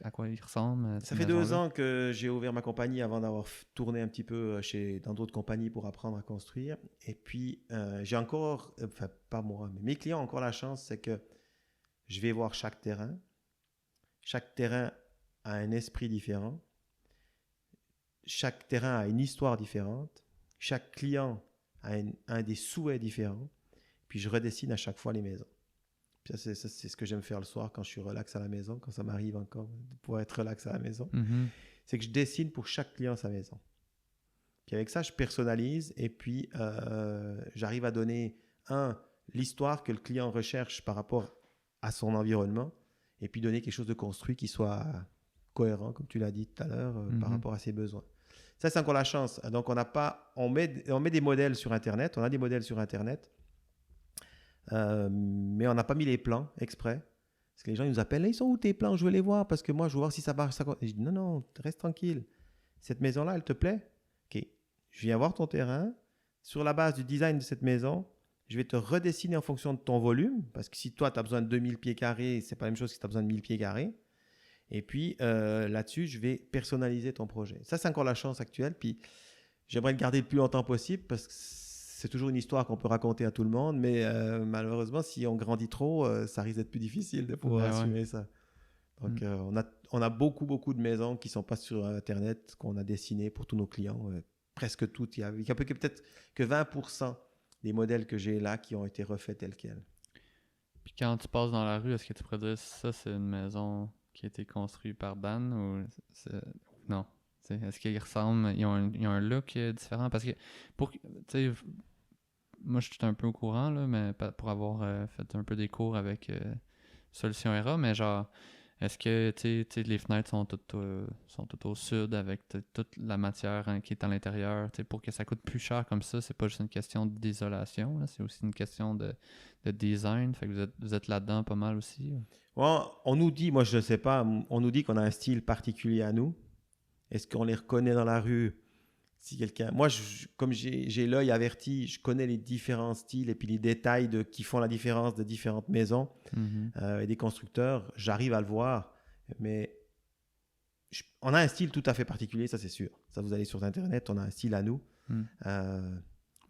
à quoi ils ressemblent, Ça ces fait 2 maisons-là? ans que j'ai ouvert ma compagnie avant d'avoir tourné un petit peu dans d'autres compagnies pour apprendre à construire. Et puis, j'ai encore, enfin, pas moi, mais mes clients ont encore la chance, c'est que je vais voir chaque terrain. Chaque terrain a un esprit différent. Chaque terrain a une histoire différente. Chaque client a un des souhaits différents. Puis, je redessine à chaque fois les maisons. Puis ça, c'est ce que j'aime faire le soir quand je suis relax à la maison, quand ça m'arrive encore de pouvoir être relax à la maison. Mhm. C'est que je dessine pour chaque client sa maison. Puis avec ça, je personnalise et puis j'arrive à donner, l'histoire que le client recherche par rapport à son environnement et puis donner quelque chose de construit qui soit cohérent, comme tu l'as dit tout à l'heure, par Mhm. rapport à ses besoins. Ça, c'est encore la chance. Donc, on met des modèles sur Internet. On a des modèles sur Internet, mais on n'a pas mis les plans exprès. Parce que les gens ils nous appellent, ils sont où tes plans? Je veux les voir parce que moi, je veux voir si ça marche. Et je dis, non, non, reste tranquille. Cette maison-là, elle te plaît? Ok, je viens voir ton terrain. Sur la base du design de cette maison, je vais te redessiner en fonction de ton volume. Parce que si toi, tu as besoin de 2000 pieds carrés, c'est pas la même chose que si tu as besoin de 1000 pieds carrés. Et puis là-dessus, je vais personnaliser ton projet. Ça, c'est encore la chance actuelle. Puis j'aimerais le garder le plus longtemps possible parce que c'est toujours une histoire qu'on peut raconter à tout le monde. Mais malheureusement, si on grandit trop, ça risque d'être plus difficile de pouvoir Ben ouais. assumer ça. Donc, on a beaucoup, beaucoup de maisons qui ne sont pas sur Internet, qu'on a dessinées pour tous nos clients. Presque toutes. Il y a peut-être que 20% des modèles que j'ai là qui ont été refaits tels quels. Puis quand tu passes dans la rue, est-ce que tu pourrais dire ça, c'est une maison qui a été construite par Dan ou non? T'sais, est-ce qu'ils ressemblent, ils ont un look différent? Parce que, tu sais, moi je suis un peu au courant, là, mais pour avoir fait un peu des cours avec Solution Era, mais genre, est-ce que les fenêtres sont toutes au sud avec toute la matière qui est à l'intérieur, pour que ça coûte plus cher comme ça, c'est pas juste une question d'isolation, là, c'est aussi une question de design, fait que vous êtes là-dedans pas mal aussi. Là. Bon, on nous dit, moi je ne sais pas, on nous dit qu'on a un style particulier à nous. Est-ce qu'on les reconnaît dans la rue? Si quelqu'un, moi, comme j'ai l'œil averti, je connais les différents styles et puis les détails qui font la différence de différentes maisons Mhm. et des constructeurs. J'arrive à le voir, mais on a un style tout à fait particulier, ça c'est sûr. Ça, vous allez sur Internet, on a un style à nous. Mm. Euh,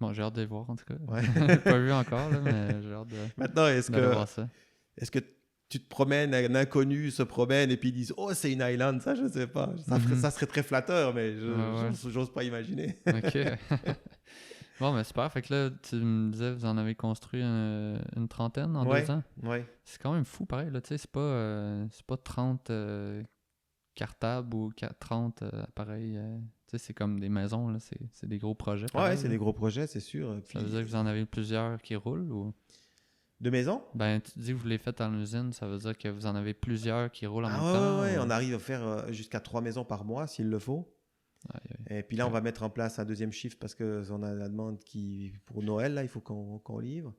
Bon, j'ai hâte de les voir en tout cas. ouais. J'ai pas vu encore, là, mais j'ai hâte Maintenant, d'aller voir ça. est-ce que tu te promènes, un inconnu se promène et puis ils disent oh c'est une Highland, ça je sais pas. Mhm. Ça serait très flatteur, mais Ouais. j'ose pas imaginer. Ok. Bon, mais super. Fait que là, tu me disais, vous en avez construit une trentaine en 2 ans. Ouais. C'est quand même fou, pareil. Là, tu sais, c'est pas 30 cartables ou 30 appareils. Tu sais, c'est comme des maisons. Là, c'est des gros projets, Ouais, pareil. c'est Là. des gros projets, c'est sûr. Ça veut dire que vous en avez plusieurs qui roulent ou... De maison? Ben, tu dis que vous les faites en usine, ça veut dire que vous en avez plusieurs qui roulent en même Ah temps ouais, ou... on arrive à faire jusqu'à 3 maisons par mois s'il le faut. Aïe, aïe. Et puis là, on Ok. va mettre en place un deuxième chiffre parce qu'on a la demande pour Noël, là, il faut qu'on livre.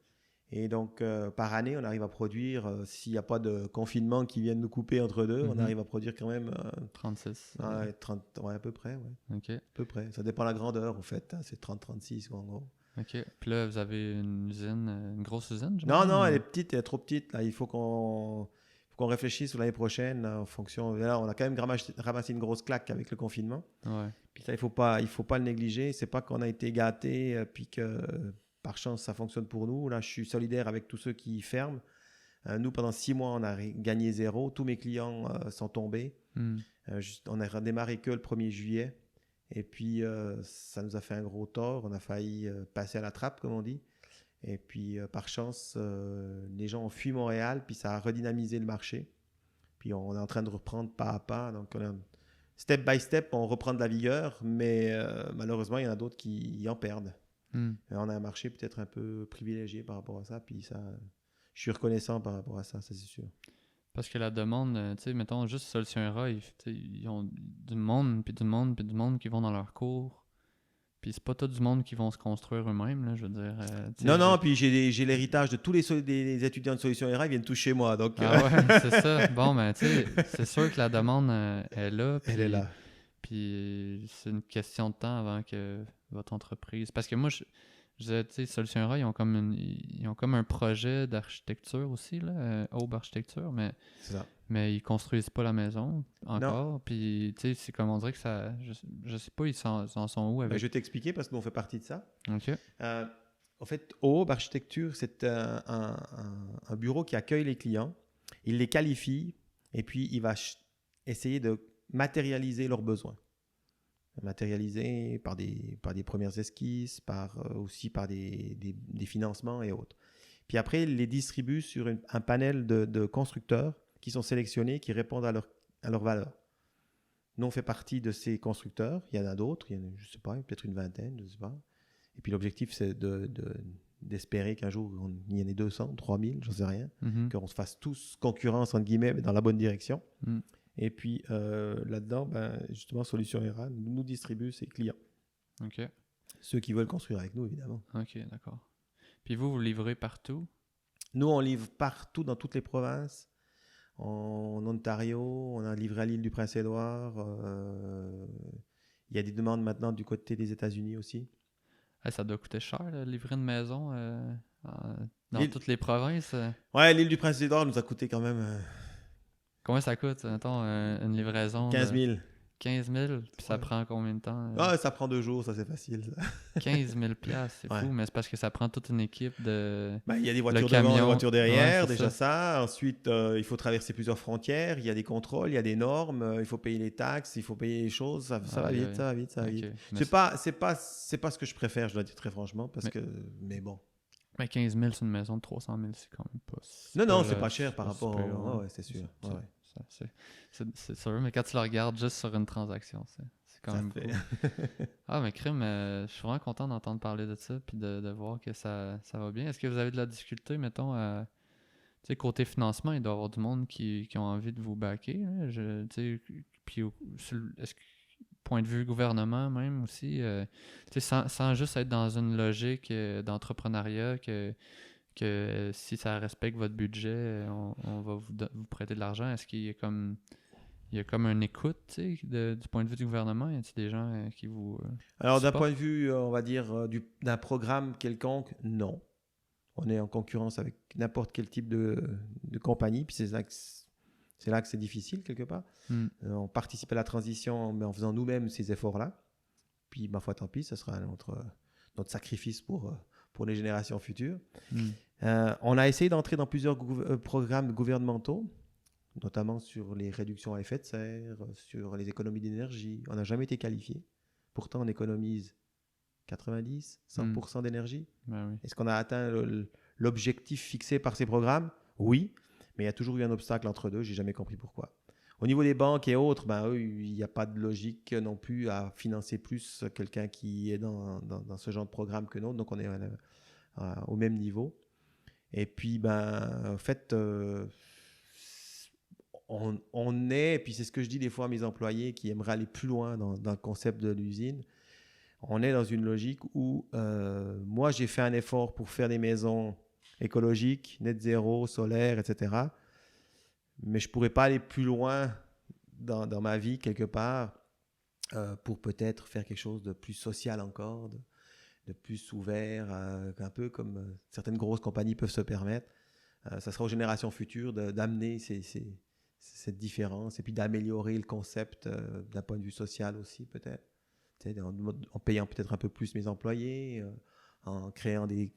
Et donc, par année, on arrive à produire, s'il n'y a pas de confinement qui vienne nous couper entre deux, on Mhm. arrive à produire quand même 36. 30, ouais, à peu près, ouais. Ok. À peu près. Ça dépend de la grandeur, en fait. Hein, c'est 30-36, en gros. Ok. Puis là, vous avez une usine, une grosse usine, Non, j'imagine? non, elle est Ou... petite, elle est trop petite. Là. Il faut qu'on réfléchisse sur l'année prochaine là, en fonction. Là, on a quand même ramassé une grosse claque avec le confinement. Ouais. Puis ça, il faut pas le négliger. C'est pas qu'on a été gâté puis que par chance ça fonctionne pour nous. Là, je suis solidaire avec tous ceux qui ferment. Nous, pendant 6 mois, on a gagné zéro. Tous mes clients sont tombés. Hmm. On a redémarré que le 1er juillet. Et puis, ça nous a fait un gros tort. On a failli passer à la trappe, comme on dit. Et puis, par chance, les gens ont fui Montréal, puis ça a redynamisé le marché. Puis, on est en train de reprendre pas à pas. Donc, step by step, on reprend de la vigueur, mais malheureusement, il y en a d'autres qui en perdent. Hmm. Et on a un marché peut-être un peu privilégié par rapport à ça, puis ça, je suis reconnaissant par rapport à ça, ça c'est sûr. Parce que la demande, tu sais, mettons, juste Solution Era, ils ont du monde, puis du monde, puis du monde qui vont dans leurs cours. Puis c'est pas tout du monde qui vont se construire eux-mêmes, là, je veux dire. Tu sais, Non, puis j'ai l'héritage de tous des étudiants de Solution RA, ils viennent tous chez moi. Donc, Ah ouais, c'est ça. Bon, ben, tu sais, c'est sûr que la demande est là, elle est là. puis c'est une question de temps avant que votre entreprise... Parce que moi, je disais, tu sais, Solution Ra, ils ont comme un projet d'architecture aussi, là, Aube Architecture, C'est ça. mais ils construisent pas la maison Non, encore, puis, tu sais, c'est comme on dirait que ça... Je sais pas, ils en sont où ben, avec... je vais t'expliquer parce que nous, on fait partie de ça. OK. En fait, Aube Architecture, c'est un bureau qui accueille les clients. Il les qualifie et puis il va essayer de matérialiser leurs besoins. Matérialiser par des premières esquisses, aussi par des financements et autres. Puis après, il les distribue sur un panel de constructeurs qui sont sélectionnés, qui répondent à leurs valeurs. Nous, on fait partie de ces constructeurs. Il y en a d'autres, je ne sais pas, peut-être une vingtaine, je ne sais pas. Et puis l'objectif, c'est d'espérer qu'un jour, il y en ait 200, 3000, je ne sais rien, qu'on se fasse tous concurrence, entre guillemets, mais dans la bonne direction. Mm. Et puis là-dedans, justement, Solution RA nous distribue ses clients. OK. Ceux qui veulent construire avec nous, évidemment. OK, d'accord. Puis vous livrez partout? Nous, on livre partout dans toutes les provinces. En Ontario, on a livré à l'île du Prince-Édouard. Il y a des demandes maintenant du côté des États-Unis aussi. Ça doit coûter cher, là, livrer une maison dans toutes les provinces. Ouais, l'île du Prince-Édouard nous a coûté quand même Combien ça coûte, mettons, une livraison 15 de 000. 15 000? Puis ça Ouais. prend combien de temps? Ah, ça prend 2 jours, ça c'est facile. Ça. 15 000 piastres, c'est Ouais. fou, mais c'est parce que ça prend toute une équipe de... Il y a des le voitures devant, camion. des voitures derrière, Ouais, c'est déjà ça. Ensuite, il faut traverser plusieurs frontières, il y a des contrôles, il y a des normes, il faut payer les taxes, il faut payer les choses, ça va Aïe, vite, aïe. ça va vite, ça va Ok. vite. Mais C'est pas ce que je préfère, je dois dire très franchement, mais bon. mais 15 000 sur une maison de 300 000, c'est quand même pas... Non, c'est pas cher par rapport super, au... Ouais, c'est sûr. C'est- Ouais. c'est sûr, mais quand tu le regardes juste sur une transaction, c'est quand Ça même fait- cool. Ah, mais crime, je suis vraiment content d'entendre parler de ça puis de voir que ça va bien. Est-ce que vous avez de la difficulté, mettons, tu sais, côté financement, il doit y avoir du monde qui ont envie de vous backer, hein, tu sais, puis est-ce que, point de vue gouvernement même aussi, tu sais, sans juste être dans une logique d'entrepreneuriat que si ça respecte votre budget, on va vous prêter de l'argent. Est-ce qu'il y a comme... Il y a comme une écoute, tu sais, du point de vue du gouvernement. Y a-t-il des gens qui vous Alors, d'un supportent? point de vue, on va dire, d'un programme quelconque, non. On est en concurrence avec n'importe quel type de compagnie, puis c'est là que c'est difficile, quelque part. Hmm. On participe à la transition mais en faisant nous-mêmes ces efforts-là. Puis, ma foi, tant pis, ce sera notre sacrifice pour les générations futures. Hmm. On a essayé d'entrer dans plusieurs programmes gouvernementaux, notamment sur les réductions à effet de serre, sur les économies d'énergie. On n'a jamais été qualifié. Pourtant, on économise 90, 100% d'énergie. Ben oui. Est-ce qu'on a atteint l'objectif fixé par ces programmes? Oui, mais il y a toujours eu un obstacle entre deux. J'ai jamais compris pourquoi. Au niveau des banques et autres, eux, il n'y a pas de logique non plus à financer plus quelqu'un qui est dans ce genre de programme que nous. Donc, on est au même niveau. Et puis, en fait, on est, et puis c'est ce que je dis des fois à mes employés qui aimeraient aller plus loin dans le concept de l'usine, on est dans une logique où moi, j'ai fait un effort pour faire des maisons écologiques, net zéro, solaire, etc. Mais je ne pourrais pas aller plus loin dans ma vie, quelque part, pour peut-être faire quelque chose de plus social encore, de plus ouvert, un peu comme certaines grosses compagnies peuvent se permettre. Ça sera aux générations futures d'amener cette différence et puis d'améliorer le concept d'un point de vue social aussi, peut-être. En payant peut-être un peu plus mes employés, en créant des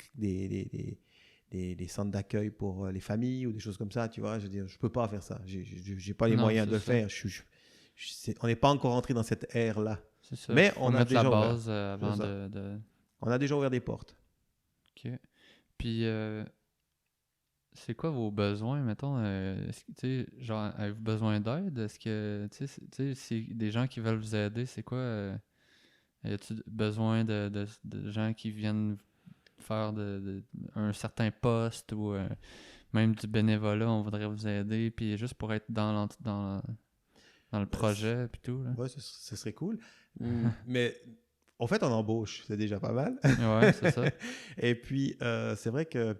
centres d'accueil pour les familles ou des choses comme ça, tu vois. Je veux dire, je peux pas faire ça. J'ai pas les moyens de le faire. On n'est pas encore entré dans cette ère-là. C'est ça. Mais Faut on a mettre déjà la ouvert. base avant C'est ça. de... On a déjà ouvert des portes. OK. Puis, c'est quoi vos besoins, mettons? Est-ce que, tu sais, genre, avez-vous besoin d'aide? Est-ce que, tu sais, si des gens qui veulent vous aider, c'est quoi? Y a-t-il besoin de gens qui viennent faire un certain poste ou même du bénévolat, on voudrait vous aider, puis juste pour être dans le projet, puis tout. Là. Ouais, ce serait cool. Mais en fait, on embauche, c'est déjà pas mal. Ouais, c'est ça. Et puis, c'est vrai que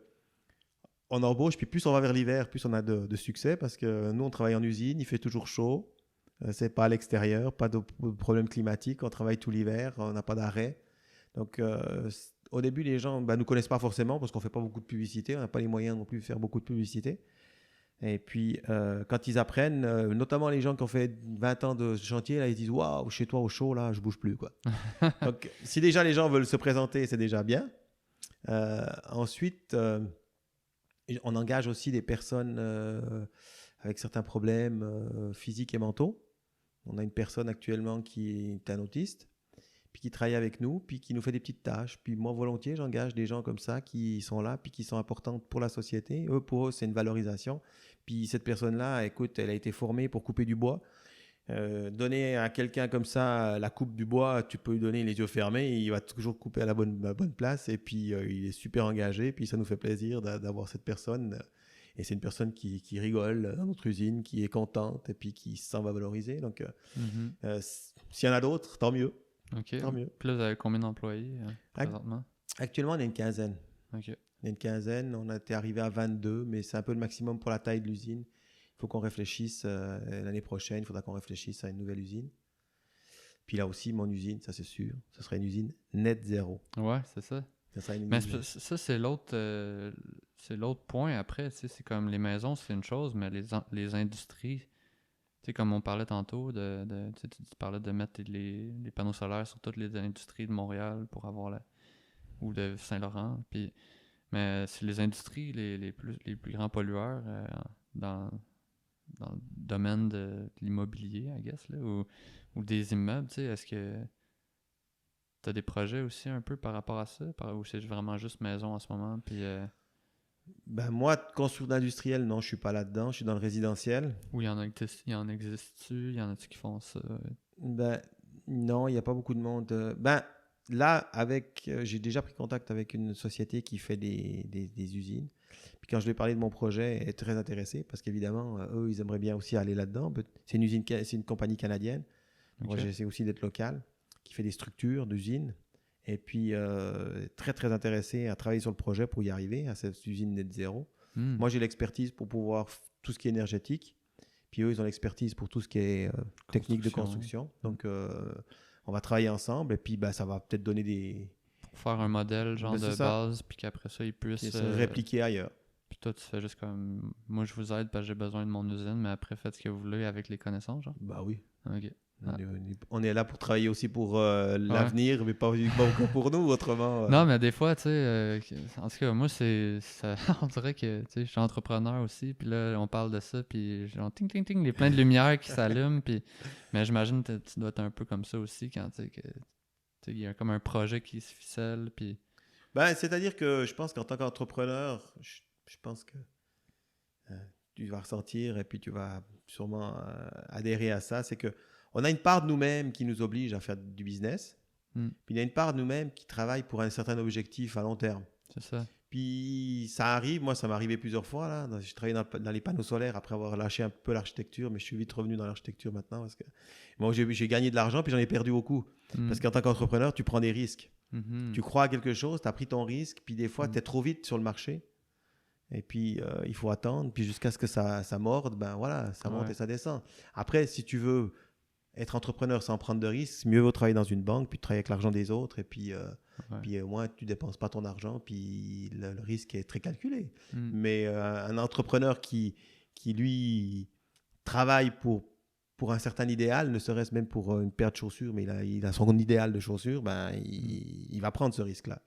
on embauche, puis plus on va vers l'hiver, plus on a de succès parce que nous, on travaille en usine, il fait toujours chaud. C'est pas à l'extérieur, pas de problème climatique. On travaille tout l'hiver, on n'a pas d'arrêt. Donc, au début, les gens nous connaissent pas forcément parce qu'on fait pas beaucoup de publicité. On n'a pas les moyens non plus de faire beaucoup de publicité. Et puis, quand ils apprennent, notamment les gens qui ont fait 20 ans de chantier, là, ils disent waouh, chez toi au chaud, là, je bouge plus, quoi. Donc, si déjà les gens veulent se présenter, c'est déjà bien. Ensuite, on engage aussi des personnes avec certains problèmes physiques et mentaux. On a une personne actuellement qui est un autiste, puis qui travaille avec nous, puis qui nous fait des petites tâches. Puis moi, volontiers, j'engage des gens comme ça qui sont là, puis qui sont importantes pour la société. Pour eux, c'est une valorisation. Puis cette personne-là, écoute, elle a été formée pour couper du bois. Donner à quelqu'un comme ça la coupe du bois, tu peux lui donner les yeux fermés, il va toujours couper à la bonne place. Et puis, il est super engagé. Puis ça nous fait plaisir d'avoir cette personne. Et c'est une personne qui rigole dans notre usine, qui est contente et puis qui se sent valorisée. Donc, s'il y en a d'autres, tant mieux. OK. Tant mieux. Puis là, vous avez combien d'employés présentement? Actuellement, on a une quinzaine. OK. On a une quinzaine. On a été arrivé à 22, mais c'est un peu le maximum pour la taille de l'usine. Il faut qu'on réfléchisse l'année prochaine. Il faudra qu'on réfléchisse à une nouvelle usine. Puis là aussi, mon usine, ça c'est sûr, ce serait une usine net zéro. Ouais, c'est ça. Ça serait une Mais usine. ça, c'est l'autre point après. Tu sais, c'est comme les maisons, c'est une chose, mais les industries, tu sais, comme on parlait tantôt, tu sais, tu parlais de mettre les panneaux solaires sur toutes les industries de Montréal pour avoir ou de Saint-Laurent. Puis, mais c'est les industries les plus grands pollueurs dans le domaine de l'immobilier, I guess, là, ou des immeubles, tu sais, est-ce que t'as des projets aussi un peu par rapport à ça, ou c'est vraiment juste maison en ce moment, puis Moi, construire d'industriel, non, je suis pas là-dedans. Je suis dans le résidentiel. ou il y en existe-tu, il y en a-tu qui font ça? Non, il n'y a pas beaucoup de monde. Là, j'ai déjà pris contact avec une société qui fait des usines. Puis quand je lui ai parlé de mon projet, elle est très intéressée parce qu'évidemment, eux, ils aimeraient bien aussi aller là-dedans. C'est une compagnie canadienne. Moi, Ok. j'essaie aussi d'être local, qui fait des structures d'usines. Et puis, très, très intéressé à travailler sur le projet pour y arriver, à cette usine net zéro. Hmm. Moi, j'ai l'expertise pour pouvoir tout ce qui est énergétique. Puis eux, ils ont l'expertise pour tout ce qui est technique de construction. Donc, on va travailler ensemble. Et puis, ça va peut-être donner des... Pour faire un modèle genre c'est de ça. base, puis qu'après ça, ils puissent... Qui se répliquer ailleurs. Puis toi, tu fais juste comme... Moi, je vous aide parce que j'ai besoin de mon usine, mais après, faites ce que vous voulez avec les connaissances, genre. Bah oui. Ok. On est là pour travailler aussi pour l'avenir, mais pas uniquement pour nous, autrement. Non, mais des fois, tu sais, en tout cas, moi, on dirait que, tu sais, je suis entrepreneur aussi, puis là, on parle de ça, puis genre, ting, ting, ting, il y a plein de lumières qui s'allument, puis... Mais j'imagine que tu dois être un peu comme ça aussi, quand, tu sais, il y a comme un projet qui se ficelle, puis... C'est-à-dire que je pense qu'en tant qu'entrepreneur, je pense que tu vas ressentir et puis tu vas sûrement adhérer à ça, c'est que on a une part de nous-mêmes qui nous oblige à faire du business, puis il y a une part de nous-mêmes qui travaille pour un certain objectif à long terme. C'est ça. Puis ça arrive, moi ça m'est arrivé plusieurs fois là. J'ai travaillé dans les panneaux solaires après avoir lâché un peu l'architecture, mais je suis vite revenu dans l'architecture maintenant parce que moi j'ai gagné de l'argent puis j'en ai perdu beaucoup. Parce qu'en tant qu'entrepreneur, tu prends des risques. Tu crois à quelque chose, tu as pris ton risque, puis des fois tu es trop vite sur le marché. Et puis il faut attendre, puis jusqu'à ce que ça morde, voilà, ça monte et ça descend. Après, si tu veux être entrepreneur sans prendre de risques, mieux vaut travailler dans une banque, puis travailler avec l'argent des autres, et puis au moins tu dépenses pas ton argent, puis le risque est très calculé. Mais un entrepreneur qui lui travaille pour un certain idéal, ne serait-ce même pour une paire de chaussures, mais il a son idéal de chaussures, il va prendre ce risque-là.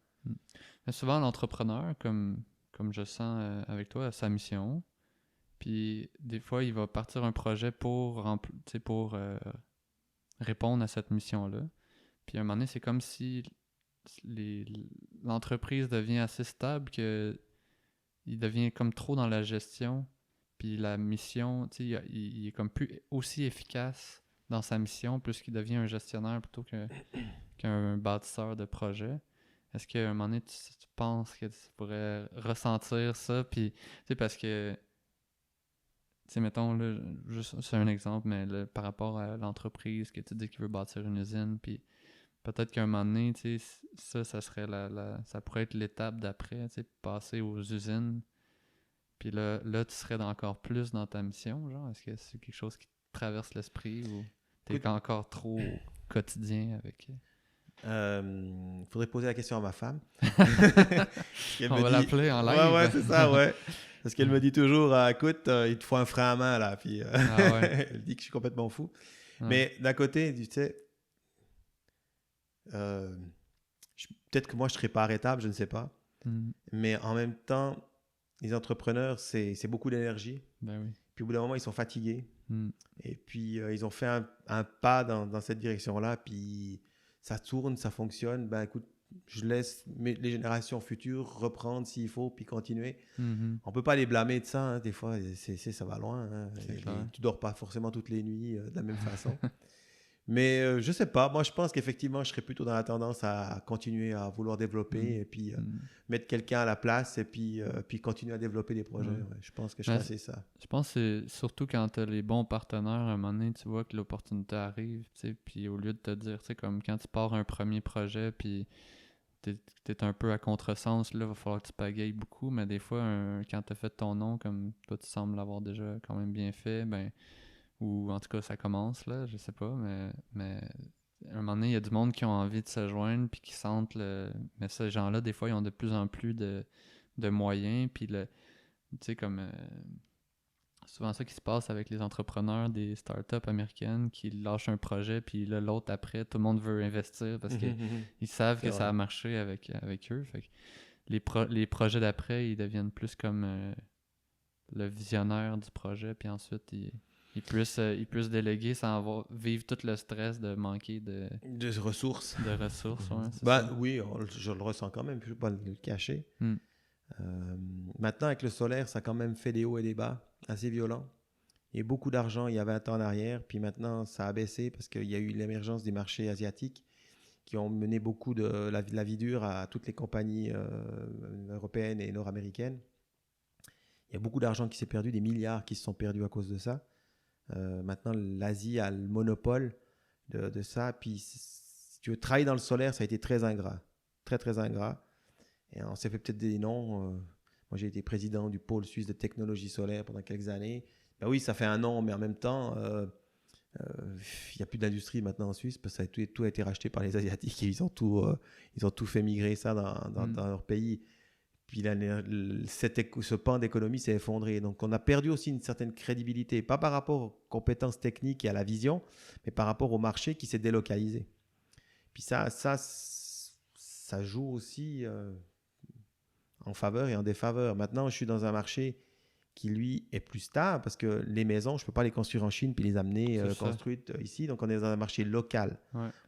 Mais souvent, l'entrepreneur, comme je sens avec toi, a sa mission. Puis des fois, il va partir un projet pour répondre à cette mission-là. Puis à un moment donné, c'est comme si l'entreprise devient assez stable que il devient comme trop dans la gestion. Puis la mission, il est comme plus aussi efficace dans sa mission puisqu'il devient un gestionnaire plutôt qu'un bâtisseur de projet. est-ce qu'à un moment donné, tu penses que tu pourrais ressentir ça? Puis, tu sais, parce que, tu sais, mettons, là, juste, c'est un exemple, mais là, par rapport à l'entreprise que tu dis qu'il veut bâtir une usine, puis peut-être qu'à un moment donné, tu sais, ça serait ça pourrait être l'étape d'après, tu sais, passer aux usines. Puis là, tu serais encore plus dans ta mission, genre? Est-ce que c'est quelque chose qui te traverse l'esprit ou t'es Écoute, encore trop au quotidien avec... faudrait poser la question à ma femme. Elle On me va dit, l'appeler en ouais, ouais, live. c'est ça, ouais. Parce qu'elle me dit toujours, écoute, il te faut un frein à main, là. Puis, Ah ouais. elle dit que je suis complètement fou. Ouais. Mais d'un côté, tu sais, euh, peut-être que moi, je serais pas arrêtable, je ne sais pas. Mm. Mais en même temps, les entrepreneurs, c'est beaucoup d'énergie. Ben oui. Puis au bout d'un moment, ils sont fatigués. Mm. Et puis, ils ont fait un pas dans cette direction-là. Puis, ça tourne, ça fonctionne. Ben écoute, je laisse les générations futures reprendre s'il faut, puis continuer. Mhm. On peut pas les blâmer de ça. Hein. Des fois, ça va loin. Hein. C'est clair. Tu dors pas forcément toutes les nuits de la même façon. Mais je sais pas. Moi, je pense qu'effectivement, je serais plutôt dans la tendance à continuer à vouloir développer et puis Mm. mettre quelqu'un à la place et puis continuer à développer des projets. Ouais. Ouais. Je pense que je Mais ferais assez ça. je pense que c'est surtout quand t'as les bons partenaires, à un moment donné, tu vois que l'opportunité arrive, tu sais, puis au lieu de te dire, tu sais, comme quand tu pars un premier projet, puis t'es un peu à contresens, là, va falloir que tu pagayes beaucoup, mais des fois, quand t'as fait ton nom, comme toi, tu sembles l'avoir déjà quand même bien fait, ben, ou en tout cas, ça commence, là, je sais pas, mais à un moment donné, il y a du monde qui ont envie de se joindre, puis qui sentent le... Mais ces gens-là, des fois, ils ont de plus en plus de moyens, puis tu sais, comme... souvent ça qui se passe avec les entrepreneurs des startups américaines qui lâchent un projet, puis là, l'autre après, tout le monde veut investir parce qu'ils savent C'est que ça vrai. a marché avec eux. Fait que les projets d'après, ils deviennent plus comme le visionnaire du projet, puis ensuite, ils puissent déléguer sans vivre tout le stress de manquer Des ressources. de ressources. Ouais, c'est Ben ça. oui, je le ressens quand même. Je ne vais pas le cacher. Hmm. Maintenant, avec le solaire, ça a quand même fait des hauts et des bas assez violents. Il y a beaucoup d'argent il y a 20 ans en arrière, puis maintenant ça a baissé parce qu'il y a eu l'émergence des marchés asiatiques qui ont mené beaucoup de la vie dure à toutes les compagnies européennes et nord-américaines. Il y a beaucoup d'argent qui s'est perdu, des milliards qui se sont perdus à cause de ça. Maintenant, l'Asie a le monopole de ça. Puis, si tu veux travailler dans le solaire, ça a été très ingrat. Très, très ingrat. Et on s'est fait peut-être des noms. Moi, j'ai été président du pôle suisse de technologie solaire pendant quelques années. Ben oui, ça fait un nom, mais en même temps, il n'y a plus d'industrie maintenant en Suisse parce que tout a été racheté par les Asiatiques et ils ont tout fait migrer ça dans leur pays. Puis ce pan d'économie s'est effondré. Donc, on a perdu aussi une certaine crédibilité, pas par rapport aux compétences techniques et à la vision, mais par rapport au marché qui s'est délocalisé. Puis ça joue aussi en faveur et en défaveur. Maintenant, je suis dans un marché qui, lui, est plus stable parce que les maisons, je ne peux pas les construire en Chine puis les amener construites ici. Donc, on est dans un marché local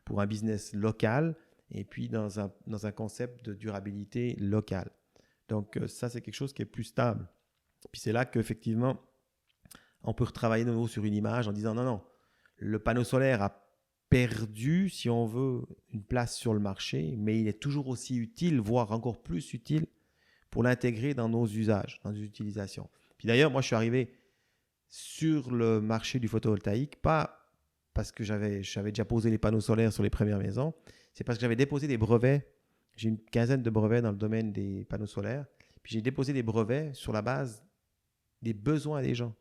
pour un business local et puis dans un concept de durabilité locale. Donc, ça, c'est quelque chose qui est plus stable. Puis c'est là qu'effectivement, on peut retravailler de nouveau sur une image en disant non, le panneau solaire a perdu, si on veut, une place sur le marché, mais il est toujours aussi utile, voire encore plus utile pour l'intégrer dans nos usages, dans nos utilisations. Puis d'ailleurs, moi, je suis arrivé sur le marché du photovoltaïque, pas parce que j'avais déjà posé les panneaux solaires sur les premières maisons, c'est parce que j'avais déposé des brevets. J'ai une quinzaine de brevets dans le domaine des panneaux solaires. Puis j'ai déposé des brevets sur la base des besoins des gens.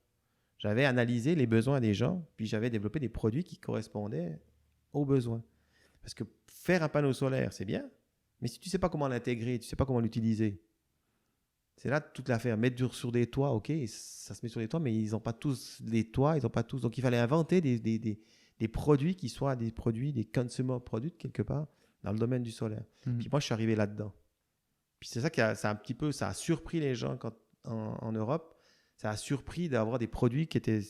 J'avais analysé les besoins des gens, puis j'avais développé des produits qui correspondaient aux besoins. Parce que faire un panneau solaire, c'est bien, mais si tu ne sais pas comment l'intégrer, tu ne sais pas comment l'utiliser, c'est là toute l'affaire. Mettre sur des toits, ok, ça se met sur des toits, mais ils n'ont pas tous des toits, ils n'ont pas tous. Donc il fallait inventer des produits qui soient des produits, des consumer products quelque part, dans le domaine du solaire. Puis moi, je suis arrivé là-dedans. Puis c'est ça ça a surpris les gens en Europe. Ça a surpris d'avoir des produits qui étaient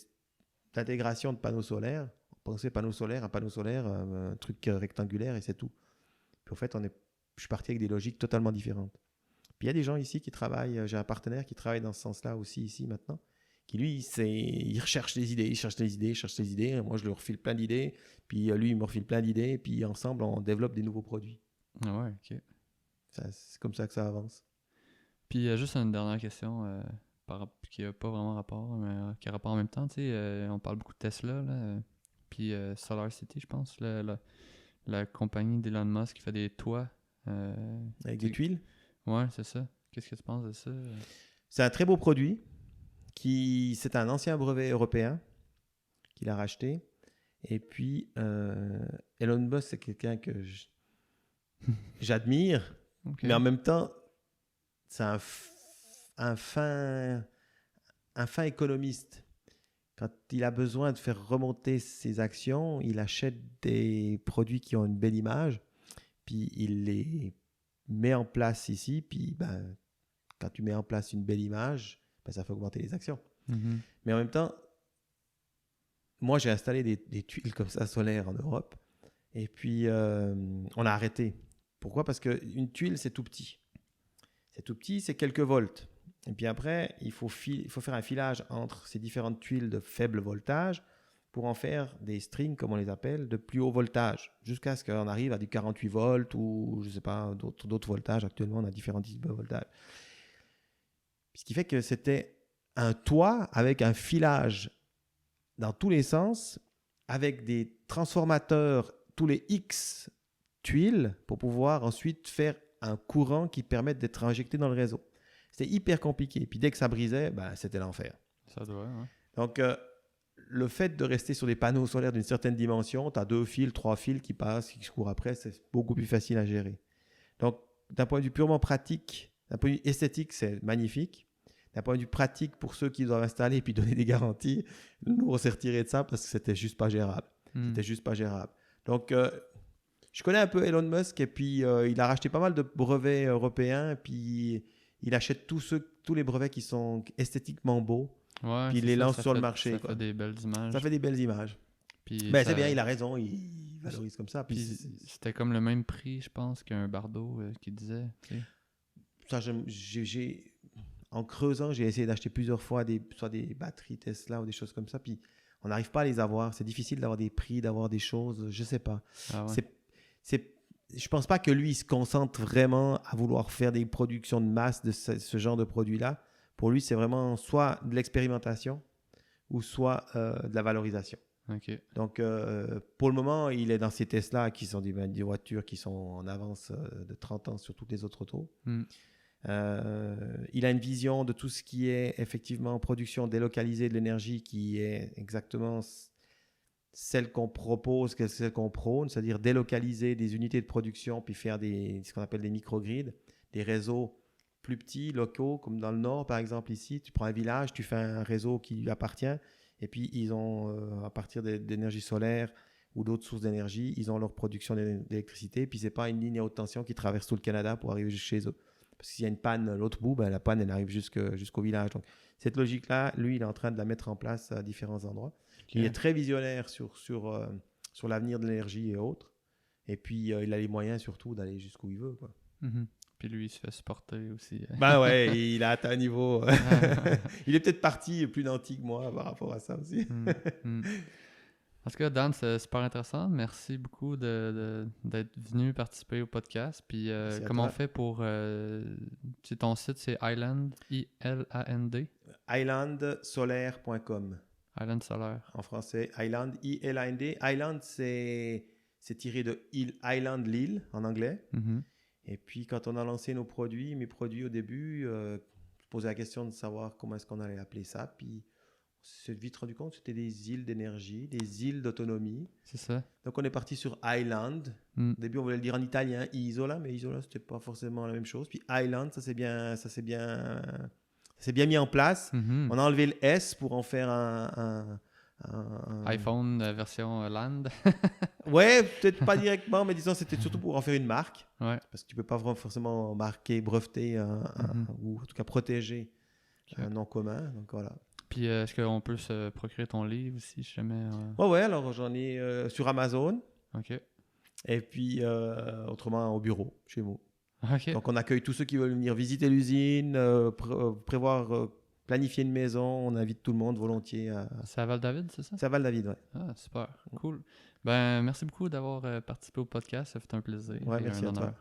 d'intégration de panneaux solaires. On pensait un panneau solaire, un truc rectangulaire et c'est tout. Puis en fait, je suis parti avec des logiques totalement différentes. Puis il y a des gens ici qui travaillent, j'ai un partenaire qui travaille dans ce sens-là aussi ici maintenant, qui lui, il recherche des idées, moi je lui refile plein d'idées, puis lui il me refile plein d'idées, puis ensemble on développe des nouveaux produits. Ah ouais, ok. C'est comme ça que ça avance. Puis juste une dernière question qui n'a pas vraiment rapport, mais qui a rapport en même temps. Tu sais, on parle beaucoup de Tesla, là, puis SolarCity, je pense, la compagnie d'Elon Musk qui fait des toits. Avec des tuiles. Ouais, c'est ça. Qu'est-ce que tu penses de ça? C'est un très beau produit. C'est un ancien brevet européen qu'il a racheté. Et puis, Elon Musk, c'est quelqu'un que j'admire. Ok. Mais en même temps, c'est un fin économiste. Quand il a besoin de faire remonter ses actions, il achète des produits qui ont une belle image, puis il les met en place ici, puis quand tu mets en place une belle image, ça fait augmenter les actions. Mhm. Mais en même temps, moi j'ai installé des tuiles comme ça solaires en Europe, et puis on a arrêté. Pourquoi? Parce qu'une tuile, c'est tout petit. C'est tout petit, c'est quelques volts. Et puis après, il faut faire un filage entre ces différentes tuiles de faible voltage pour en faire des strings, comme on les appelle, de plus haut voltage, jusqu'à ce qu'on arrive à du 48 volts ou, je ne sais pas, d'autres voltages. Actuellement, on a différents types de voltages. Ce qui fait que c'était un toit avec un filage dans tous les sens, avec des transformateurs tous les X tuiles pour pouvoir ensuite faire un courant qui permette d'être injecté dans le réseau. C'était hyper compliqué. Puis dès que ça brisait, c'était l'enfer. Ça doit, hein. Donc, le fait de rester sur des panneaux solaires d'une certaine dimension, tu as 2 fils, 3 fils qui passent, qui courent après, c'est beaucoup plus facile à gérer. Donc, d'un point de vue purement pratique, d'un point de vue esthétique, c'est magnifique. D'un point de vue pratique, pour ceux qui doivent installer et puis donner des garanties, nous, on s'est retiré de ça parce que c'était juste pas gérable. C'était juste pas gérable. Donc, je connais un peu Elon Musk et puis il a racheté pas mal de brevets européens et puis il achète tous les brevets qui sont esthétiquement beaux, Ouais, puis il les lance sur le marché. Ça fait des belles images. Ça fait des belles images. Puis C'est bien, il a raison, il valorise comme ça. Puis c'était comme le même prix, je pense, qu'un Bardot qui disait. Tu sais. Ça, en creusant, j'ai essayé d'acheter plusieurs fois soit des batteries Tesla ou des choses comme ça, puis on n'arrive pas à les avoir. C'est difficile d'avoir des prix, d'avoir des choses, je sais pas. Ah ouais. Je pense pas que lui il se concentre vraiment à vouloir faire des productions de masse de ce genre de produit-là. Pour lui, c'est vraiment soit de l'expérimentation ou soit de la valorisation. Ok. Donc, pour le moment, il est dans ces Tesla qui sont des voitures qui sont en avance de 30 ans sur toutes les autres autos. Mm. Il a une vision de tout ce qui est effectivement production délocalisée de l'énergie qui est exactement celle qu'on propose, celle qu'on prône, c'est-à-dire délocaliser des unités de production puis faire ce qu'on appelle des microgrids, des réseaux plus petits, locaux, comme dans le Nord par exemple ici. Tu prends un village, tu fais un réseau qui lui appartient et puis ils ont, à partir d'énergie solaire ou d'autres sources d'énergie, ils ont leur production d'électricité puis c'est pas une ligne à haute tension qui traverse tout le Canada pour arriver jusqu'à chez eux. Parce que s'il y a une panne l'autre bout, la panne elle arrive jusqu'au village. Donc cette logique-là, lui, il est en train de la mettre en place à différents endroits. Okay. Il est très visionnaire sur l'avenir de l'énergie et autres. Et puis, il a les moyens surtout d'aller jusqu'où il veut. Quoi. Mm-hmm. Puis lui, il se fait supporter aussi. Ouais, il a atteint un niveau. Il est peut-être parti plus nanti que moi par rapport à ça aussi. En tout cas, Dan, c'est super intéressant. Merci beaucoup d'être venu participer au podcast. Puis comment on fait pour... ton site, c'est Island, I-L-A-N-D? Islandsolaire.com. Island Solaire. En français, Island, I-L-A-N-D. Island, c'est tiré de Island, l'île, en anglais. Mm-hmm. Et puis, quand on a lancé mes produits au début, je posais la question de savoir comment est-ce qu'on allait appeler ça. Puis, on s'est vite rendu compte que c'était des îles d'énergie, des îles d'autonomie. C'est ça. Donc, on est parti sur Island. Au début, on voulait le dire en italien, Isola, mais Isola, c'était pas forcément la même chose. Puis, Island, ça s'est bien mis en place. Mm-hmm. On a enlevé le S pour en faire un iPhone version Land. Ouais, peut-être pas directement, mais disons c'était surtout pour en faire une marque. Ouais. Parce que tu peux pas forcément marquer, breveter ou en tout cas protéger un nom commun. Donc voilà. Puis est-ce qu'on peut se procurer ton livre aussi, si jamais... Ouais, alors j'en ai sur Amazon. OK. Et puis autrement au bureau, chez moi. OK. Donc on accueille tous ceux qui veulent venir visiter l'usine, prévoir... planifier une maison, on invite tout le monde volontiers. C'est à Val-David, c'est ça? C'est à Val-David, oui. Ah, super. Cool. Ben, merci beaucoup d'avoir participé au podcast. Ça fait un plaisir. Ouais, merci à toi.